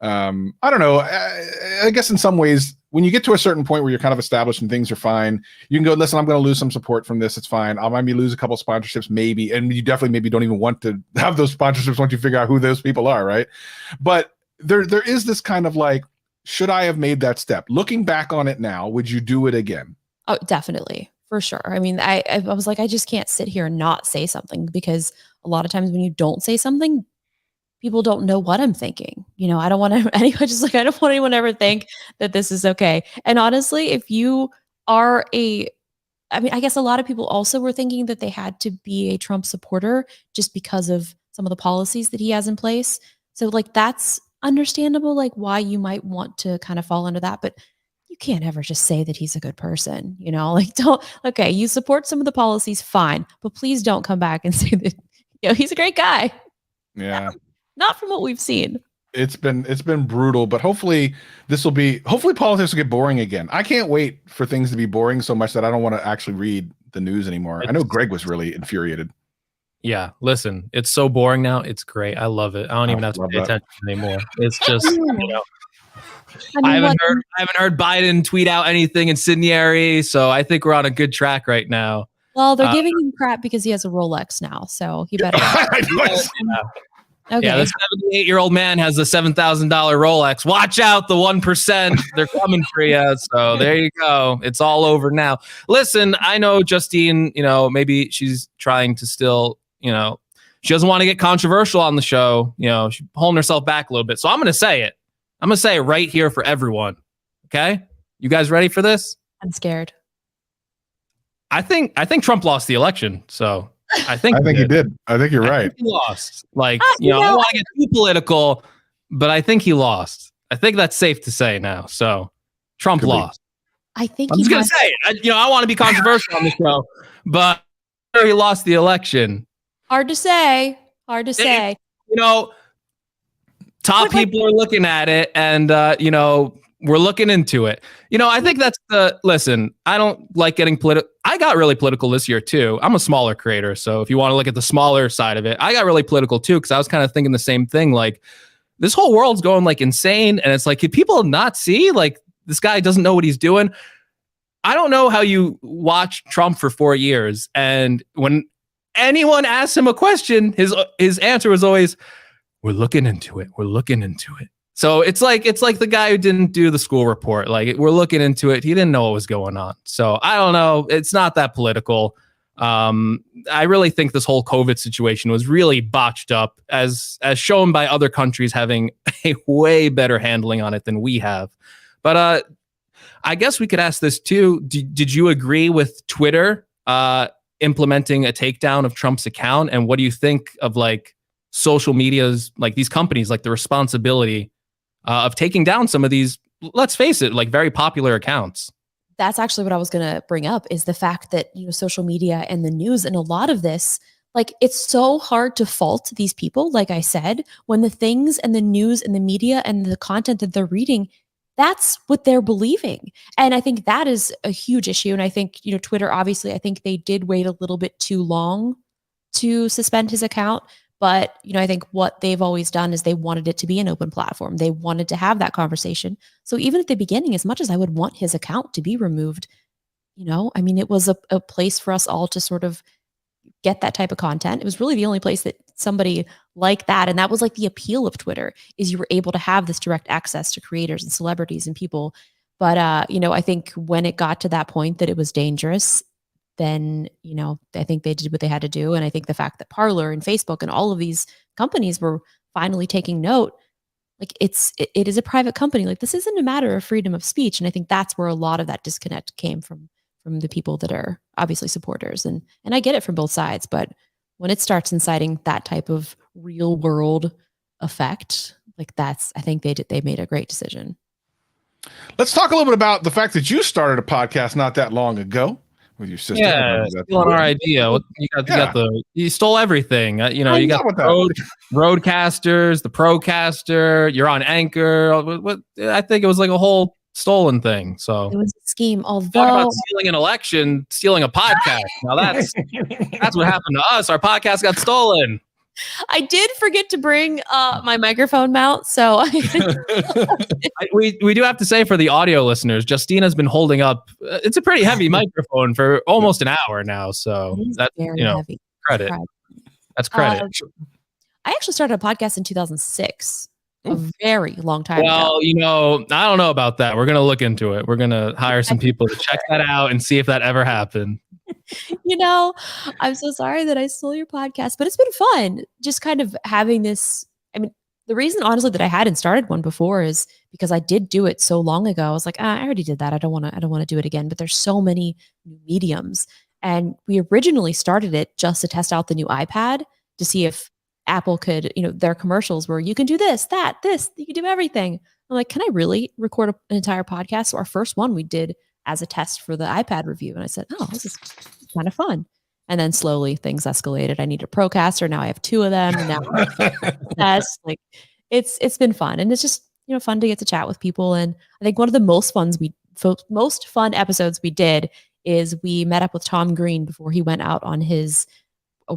I don't know, I guess in some ways, when you get to a certain point where you're kind of established and things are fine, you can go, listen, I'm going to lose some support from this. It's fine. I'll maybe lose a couple sponsorships, maybe. And you definitely maybe don't even want to have those sponsorships once you figure out who those people are, right? But there is this kind of like, should I have made that step? Looking back on it now, would you do it again? Oh, definitely. For sure. I mean, I was like, I just can't sit here and not say something, because a lot of times when you don't say something, people don't know what I'm thinking. You know, I don't want anyone just like, I don't want anyone to ever think that this is okay. And honestly, if you are I mean, I guess a lot of people also were thinking that they had to be a Trump supporter just because of some of the policies that he has in place. So like, that's understandable, like why you might want to kind of fall under that. But you can't ever just say that he's a good person, you know, like okay, you support some of the policies, fine, but please don't come back and say that, you know, he's a great guy. Yeah. Not from what we've seen. It's been brutal, but hopefully politics will get boring again. I can't wait for things to be boring so much that I don't want to actually read the news anymore. I know Greg was really infuriated. Yeah, listen, it's so boring now. It's great. I love it. I don't even have to pay attention anymore. It's just, you know, I haven't heard Biden tweet out anything incendiary, so I think we're on a good track right now. Well, they're giving him crap because he has a Rolex now, so he better. Okay. Yeah, this 78-year-old man has a $7,000 Rolex. Watch out, the 1%. They're coming for you. So there you go. It's all over now. Listen, I know Justine, you know, maybe she's trying to still, you know, she doesn't want to get controversial on the show. You know, she's holding herself back a little bit. So I'm going to say it. I'm going to say it right here for everyone. Okay? You guys ready for this? I'm scared. I think Trump lost the election. So I think he did. I think you're right. He lost. Like, you know, I don't want to get too political, but I think he lost. I think that's safe to say now. So Trump lost. I think I'm just going to say it. I want to be controversial on the show, but he lost the election. Hard to say. You know, top people are looking at it, and, you know, we're looking into it. You know, I think that's listen, I don't like getting political. I got really political this year too. I'm a smaller creator. So if you want to look at the smaller side of it, I got really political too, because I was kind of thinking the same thing. Like, this whole world's going like insane. And it's like, can people not see, like, this guy doesn't know what he's doing? I don't know how you watch Trump for 4 years, and when anyone asks him a question, his answer was always, we're looking into it. We're looking into it. So it's like the guy who didn't do the school report. Like, we're looking into it. He didn't know what was going on. So I don't know. It's not that political. I really think this whole COVID situation was really botched up, as shown by other countries having a way better handling on it than we have. But I guess we could ask this too. Did you agree with Twitter implementing a takedown of Trump's account? And what do you think of like social media's, like these companies, like the responsibility of taking down some of these, let's face it, like very popular accounts? That's actually what I was going to bring up, is the fact that, you know, social media and the news and a lot of this, like, it's so hard to fault these people. Like I said, when the things and the news and the media and the content that they're reading that's what they're believing. And I think that is a huge issue. And I think, Twitter, obviously, I think they did wait a little bit too long to suspend his account. But, I think what they've always done is they wanted it to be an open platform. They wanted to have that conversation. So even at the beginning, as much as I would want his account to be removed, it was a place for us all to sort of get that type of content. It was really the only place that somebody like that, and that was like the appeal of Twitter, is you were able to have this direct access to creators and celebrities and people. But, I think when it got to that point that it was dangerous, then, I think they did what they had to do. And I think the fact that Parler and Facebook and all of these companies were finally taking note, like it is a private company. Like, this isn't a matter of freedom of speech. And I think that's where a lot of that disconnect came from the people that are obviously supporters. And I get it from both sides, but when it starts inciting that type of real world effect, like I think they made a great decision. Let's talk a little bit about the fact that you started a podcast not that long ago with your sister. Yeah, stealing our idea. You stole everything. You got Roadcasters, the Procaster. You're on Anchor. What? I think it was like a whole stolen thing. So it was a scheme. Although talk about stealing an election, stealing a podcast. Now that's what happened to us. Our podcast got stolen. I did forget to bring my microphone mount, so we do have to say for the audio listeners, Justina's been holding up. It's a pretty heavy microphone for almost an hour now, so that's heavy. Credit. That's credit. I actually started a podcast in 2006, a very long time ago. Well, I don't know about that. We're gonna look into it. We're gonna hire some people to check that out and see if that ever happened. I'm so sorry that I stole your podcast, but it's been fun just kind of having this. I mean, the reason honestly that I hadn't started one before is because I did do it so long ago. I was like, I already did that. I don't want to do it again, but there's so many new mediums. And we originally started it just to test out the new iPad to see if Apple could, their commercials were, you can do this, you can do everything. I'm like, can I really record an entire podcast? So our first one we did as a test for the iPad review. And I said, oh, this is kind of fun. And then slowly things escalated. I need a Procaster. Now I have two of them. And now test. Like it's been fun. And it's just, fun to get to chat with people. And I think one of the most fun episodes we did is we met up with Tom Green before he went out on his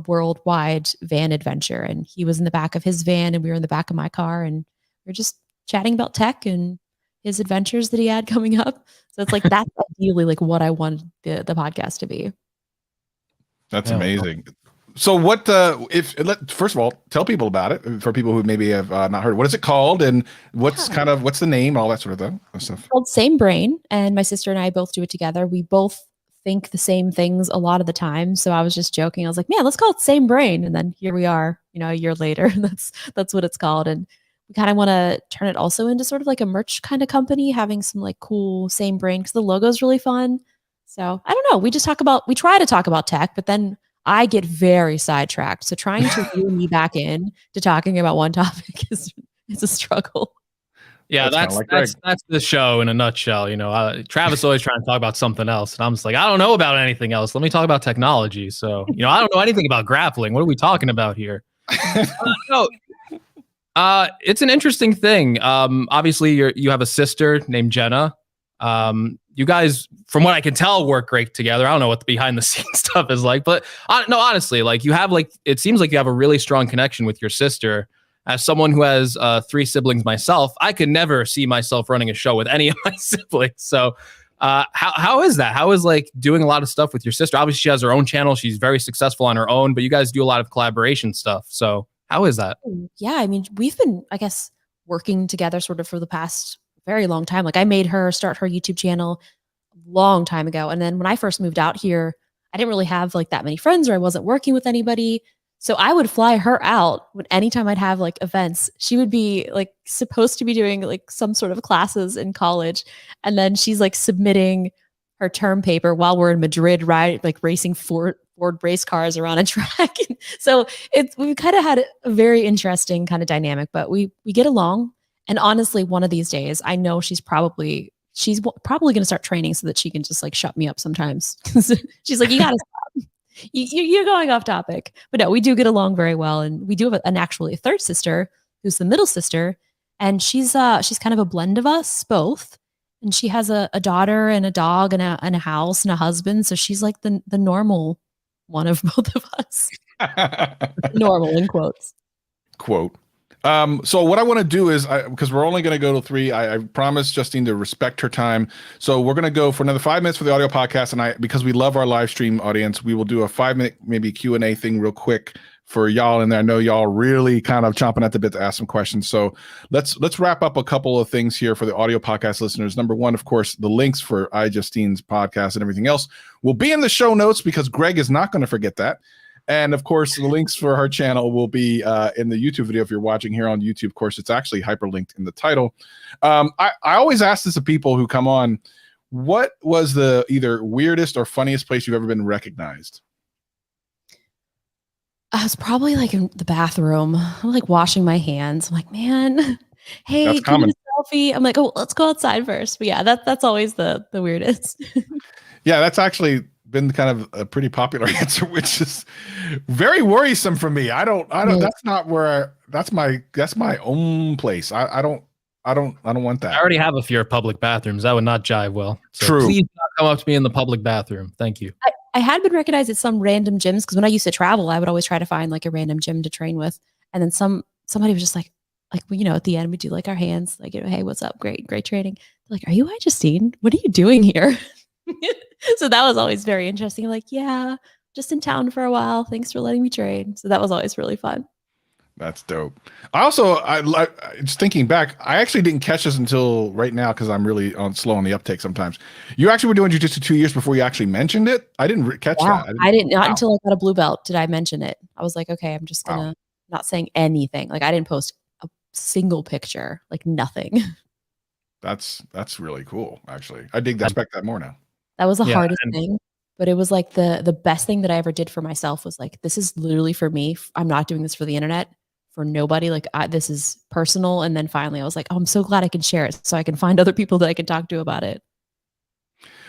worldwide van adventure. And he was in the back of his van and we were in the back of my car, and we we're just chatting about tech and his adventures that he had coming up. So it's like, that's ideally like what I wanted the podcast to be. That's amazing. So first of all, tell people about it for people who maybe have not heard. What is it called, and what's the name, all that sort of stuff? It's called Same Brain, and my sister and I both do it together. We both think the same things a lot of the time. So I was just joking. I was like, man, let's call it Same Brain. And then here we are, a year later. That's what it's called. And we kind of want to turn it also into sort of like a merch kind of company, having some like cool Same Brain, because the logo is really fun. So I don't know. We try to talk about tech, but then I get very sidetracked. So trying to reel me back in to talking about one topic is a struggle. Yeah, that's the show in a nutshell. Travis always trying to talk about something else, and I'm just like, I don't know about anything else. Let me talk about technology. So, I don't know anything about grappling. What are we talking about here? It's an interesting thing. Obviously, you have a sister named Jenna. You guys, from what I can tell, work great together. I don't know what the behind the scenes stuff is like, but no, honestly, like it seems like you have a really strong connection with your sister. As someone who has 3 siblings myself, I could never see myself running a show with any of my siblings. So how is that? How is like doing a lot of stuff with your sister? Obviously, she has her own channel. She's very successful on her own, but you guys do a lot of collaboration stuff. So how is that? Yeah, I mean, we've been, I guess, working together sort of for the past very long time. Like I made her start her YouTube channel a long time ago. And then when I first moved out here, I didn't really have like that many friends, or I wasn't working with anybody. So I would fly her out when anytime I'd have like events. She would be like supposed to be doing like some sort of classes in college. And then she's like submitting her term paper while we're in Madrid, right? Like racing Ford race cars around a track. So we've kind of had a very interesting kind of dynamic, but we get along. And honestly, one of these days, I know she's probably going to start training so that she can just like shut me up sometimes. She's like, you got to stop. You're going off topic. But no, we do get along very well. And we do have actually a third sister who's the middle sister. and she's kind of a blend of us both. And she has a daughter and a dog and a house and a husband. So she's like the normal one of both of us. Normal in quotes. Quote. So what I want to do is, because we're only going to go to 3, I promised Justine to respect her time. So we're going to go for another 5 minutes for the audio podcast. And because we love our live stream audience, we will do a 5-minute maybe Q&A thing real quick for y'all in there. I know y'all really kind of chomping at the bit to ask some questions. So let's wrap up a couple of things here for the audio podcast listeners. Number one, of course, the links for Justine's podcast and everything else will be in the show notes because Greg is not going to forget that. And of course, the links for her channel will be in the YouTube video. If you're watching here on YouTube, of course, it's actually hyperlinked in the title. I always ask this of people who come on, what was the either weirdest or funniest place you've ever been recognized? I was probably like in the bathroom. I'm like washing my hands. I'm like, man, hey, That's can we common. get a selfie? I'm like, oh, let's go outside first. But yeah, that's always the weirdest. Yeah, that's actually been kind of a pretty popular answer, which is very worrisome for me. I don't. That's not where. That's my own place. I don't want that. I already have a fear of public bathrooms. That would not jive well. So True. Please not come up to me in the public bathroom. Thank you. I had been recognized at some random gyms because when I used to travel, I would always try to find like a random gym to train with. And then somebody was just like, at the end we do like our hands, like, hey, what's up? Great training. They're like, are you Justine? What are you doing here? So that was always very interesting. I'm like, yeah, just in town for a while. Thanks for letting me train. So that was always really fun. That's dope. I just thinking back, I actually didn't catch this until right now because I'm really slow on the uptake sometimes. You actually were doing jiu-jitsu 2 years before you actually mentioned it. I didn't catch that. I didn't not until I got a blue belt did I mention it. I was like, okay, I'm just gonna not saying anything. Like I didn't post a single picture, like nothing. That's really cool. Actually, I respect that more now. That was the hardest thing, but it was like the best thing that I ever did for myself was like, this is literally for me. I'm not doing this for the internet, for nobody. Like this is personal. And then finally I was like, oh, I'm so glad I can share it so I can find other people that I can talk to about it.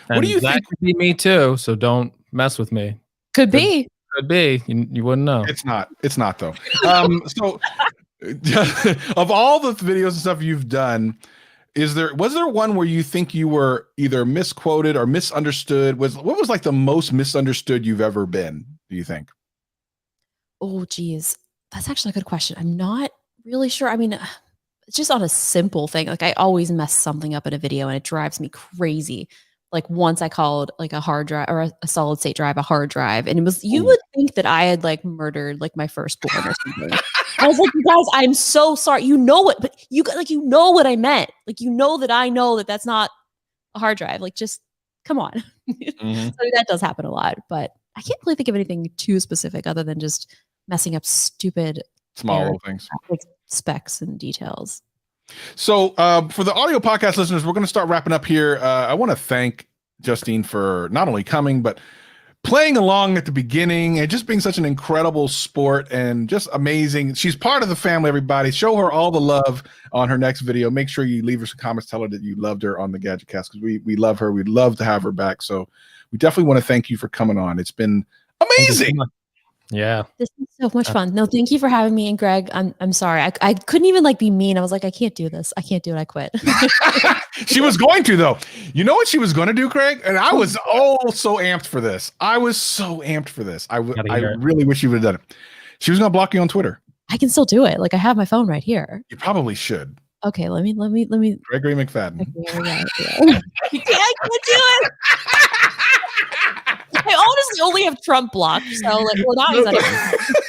What do you think? Could be me too. So don't mess with me. Could be. You wouldn't know. It's not though. So of all the videos and stuff you've done, was there one where you think you were either misquoted or misunderstood? What was like the most misunderstood you've ever been, do you think? Oh, geez. That's actually a good question. I'm not really sure. I mean, it's just on a simple thing. Like I always mess something up in a video and it drives me crazy. Like once I called like a hard drive or a solid state drive, a hard drive. And it was, you would think that I had like murdered like my firstborn or something. I was like, you guys, I'm so sorry. You know what, but you know what I meant. Like, you know that I know that that's not a hard drive. Like, just come on. Mm-hmm. So that does happen a lot, but I can't really think of anything too specific other than just messing up stupid Small little things, like specs and details. So for the audio podcast listeners, we're going to start wrapping up here. I want to thank Justine for not only coming, but playing along at the beginning and just being such an incredible sport and just amazing. She's part of the family, everybody. Show her all the love on her next video. Make sure you leave her some comments. Tell her that you loved her on the Gadget Cast because we love her. We'd love to have her back. So we definitely want to thank you for coming on. It's been amazing. Yeah. This is so much fun. No, thank you for having me. And Greg, I'm sorry. I couldn't even like be mean. I was like, I can't do this. I can't do it. I quit. She was going to, though. You know what she was going to do, Craig? And I was so amped for this. I was so amped for this. I really wish you would have done it. She was going to block you on Twitter. I can still do it. Like I have my phone right here. You probably should. Okay, let me. Gregory McFadden. Okay, I can't do it. I honestly only have Trump blocked, so like, well, now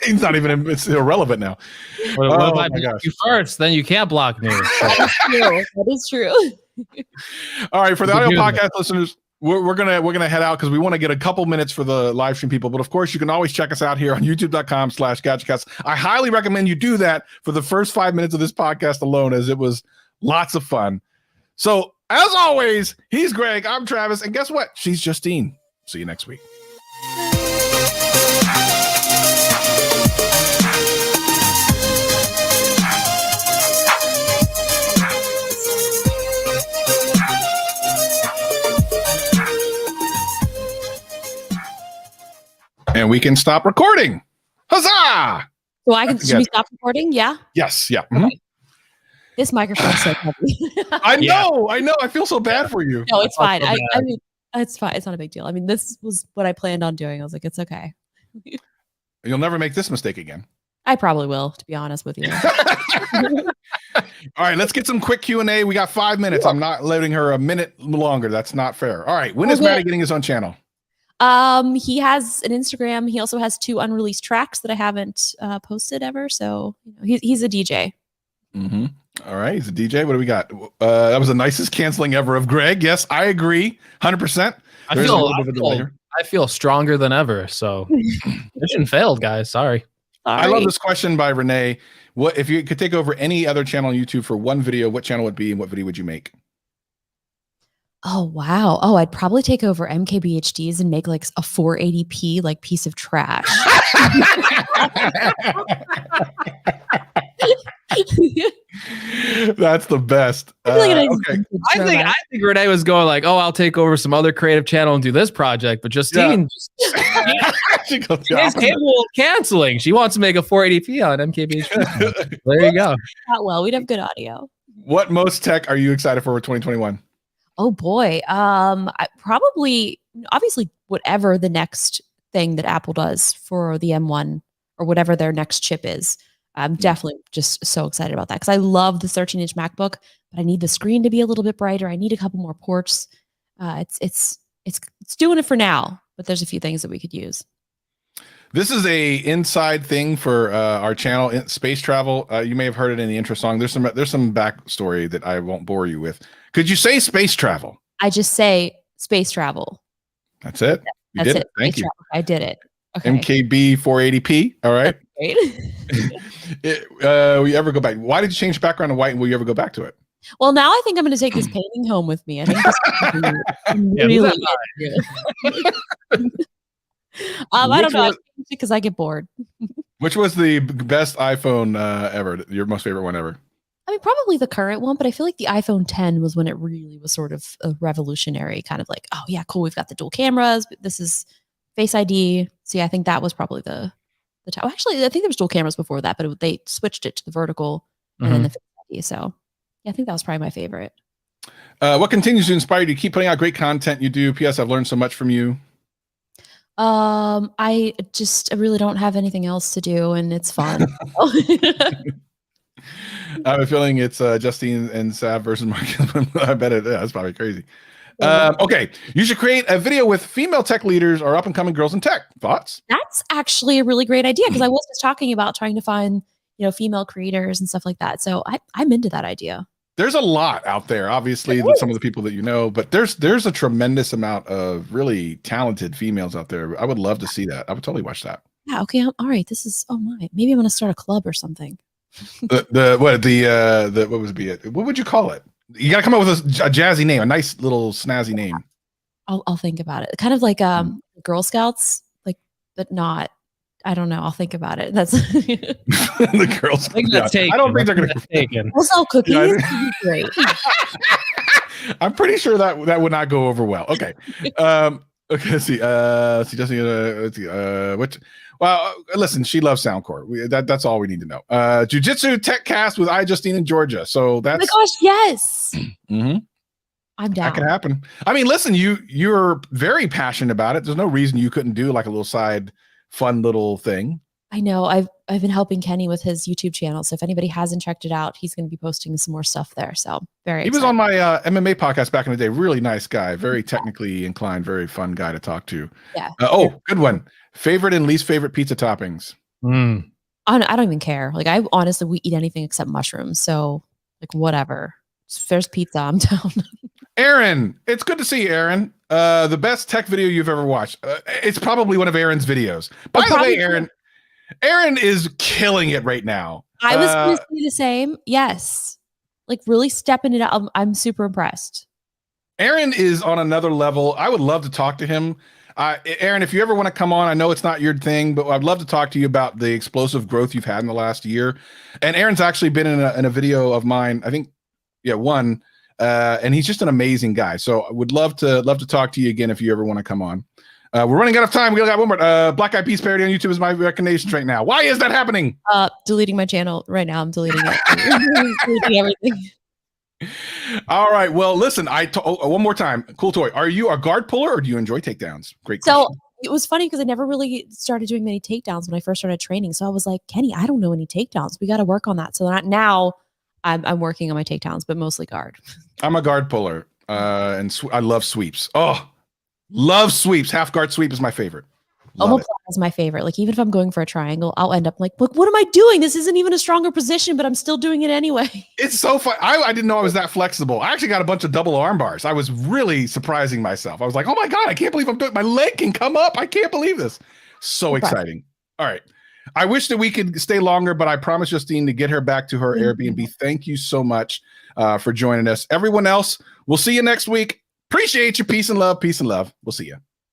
he's not even. It's irrelevant now. What if I block you first? Then you can't block me. That is true. All right, for the audio podcast listeners, we're gonna head out because we want to get a couple minutes for the live stream people. But of course, you can always check us out here on YouTube.com/GadgetCast. I highly recommend you do that for the first 5 minutes of this podcast alone, as it was lots of fun. So as always, he's Greg, I'm Travis, and guess what? She's Justine. See you next week. And we can stop recording. Huzzah! So should we stop recording? Yeah. Yes. Yeah. Mm-hmm. This microphone's so heavy. I know. I feel so bad for you. No, it's fine. so I mean, it's fine. It's not a big deal. I mean, this was what I planned on doing. I was like, it's okay. You'll never make this mistake again. I probably will, to be honest with you. All right, let's get some quick Q&A. We got 5 minutes. I'm not letting her a minute longer. That's not fair. All right, when is Maddie getting his own channel? He has an Instagram. He also has 2 unreleased tracks that I haven't posted ever. So he's a DJ. Mm-hmm. All right, he's a DJ. What do we got? That was the nicest canceling ever of Greg. Yes, I agree, 100%. I feel stronger than ever. So mission failed, guys. Sorry. I love this question by Renee. What if you could take over any other channel on YouTube for one video? What channel would it be, and what video would you make? Oh wow! Oh, I'd probably take over MKBHDs and make like a 480p like piece of trash. That's the best. Okay. I think Renee was going like, "Oh, I'll take over some other creative channel and do this project," but Justine, she goes the she's opposite. capable of canceling. She wants to make a 480p on MKBHD. There you go. Not well. We'd have good audio. What most tech are you excited for 2021? Oh boy. I probably, obviously, whatever the next thing that Apple does for the M1 or whatever their next chip is. I'm definitely just so excited about that because I love the 13-inch MacBook, but I need the screen to be a little bit brighter. I need a couple more ports. It's doing it for now, but there's a few things that we could use. This is a inside thing for our channel, space travel. You may have heard it in the intro song. There's some backstory that I won't bore you with. Could you say space travel? I just say space travel. That's it. You did it. Thank you. I did it. Okay. MKB 480p. All right. Great. Will you ever go back? Why did you change the background to white? And will you ever go back to it? Well, now I think I'm going to take this painting home with me. I think this really I don't know because I get bored. Which was the best iPhone ever? Your most favorite one ever? I mean, probably the current one, but I feel like the iPhone 10 was when it really was sort of a revolutionary kind of like, oh yeah, cool. We've got the dual cameras. This is Face ID. So yeah, I think that was probably the time. Actually, I think there was dual cameras before that, but they switched it to the vertical and then the Face ID. So yeah, I think that was probably my favorite. What continues to inspire you to keep putting out great content you do? P.S. I've learned so much from you. I really don't have anything else to do and it's fun. I have a feeling it's Justine and Sav versus Marcus. I bet it is. That's probably crazy. Okay. You should create a video with female tech leaders or up and coming girls in tech. Thoughts? That's actually a really great idea because I was just talking about trying to find, female creators and stuff like that. So I'm into that idea. There's a lot out there, obviously, with some of the people that you know, but there's a tremendous amount of really talented females out there. I would love to see that. I would totally watch that. Yeah. Okay. All right. Maybe I'm going to start a club or something. What would you call it? You got to come up with a jazzy name, a nice little snazzy name. I'll think about it. Kind of like Girl Scouts, but not. I don't know. I'll think about it. That's the Girls. I don't think they're going to take it. We'll sell cookies. Yeah, Great. I'm pretty sure that would not go over well. Okay. Okay. Let's see. Well, listen, she loves Soundcore. That's all we need to know. Jiu-Jitsu Tech Cast with Justine and Georgia. So that's. Oh my gosh! Yes. Mm-hmm. I'm down. That could happen. I mean, listen, you're very passionate about it. There's no reason you couldn't do like a little side fun little thing. I know. I've been helping Kenny with his YouTube channel. So if anybody hasn't checked it out, he's going to be posting some more stuff there. So very. He was on my MMA podcast back in the day. Really nice guy. Very technically inclined. Very fun guy to talk to. Yeah. Good one. Favorite and least favorite pizza toppings. I don't even care. Like we eat anything except mushrooms. So whatever. If there's pizza, I'm down. Aaron, it's good to see you, Aaron. The best tech video you've ever watched. It's probably one of Aaron's videos. By the way, Aaron is killing it right now. I was going to say the same. Yes. Really stepping it up. I'm super impressed. Aaron is on another level. I would love to talk to him. Aaron, if you ever want to come on, I know it's not your thing, but I'd love to talk to you about the explosive growth you've had in the last year. And Aaron's actually been in a video of mine, I think, one. And he's just an amazing guy. So I would love to talk to you again if you ever want to come on. We're running out of time. We got one more. Black Eyed Peas parody on YouTube is my recommendations right now. Why is that happening? Deleting my channel right now. I'm deleting it. Deleting everything. All right. Well, listen, one more time. Cool Toy. Are you a guard puller or do you enjoy takedowns? Great question. So it was funny because I never really started doing many takedowns when I first started training. So I was like, Kenny, I don't know any takedowns. We got to work on that. So now I'm working on my takedowns, but mostly guard. I'm a guard puller, and I love sweeps. Oh, love sweeps. Half guard sweep is my favorite. Omoplata is my favorite. Like even if I'm going for a triangle, I'll end up like, look, what am I doing? This isn't even a stronger position, but I'm still doing it anyway. It's so fun. I didn't know I was that flexible. I actually got a bunch of double arm bars. I was really surprising myself. I was like, oh my God, I can't believe I'm doing, my leg can come up. I can't believe this. So exciting. All right. I wish that we could stay longer, but I promised Justine to get her back to her Airbnb. Thank you so much for joining us. Everyone else, we'll see you next week. Appreciate you. Peace and love. Peace and love. We'll see you.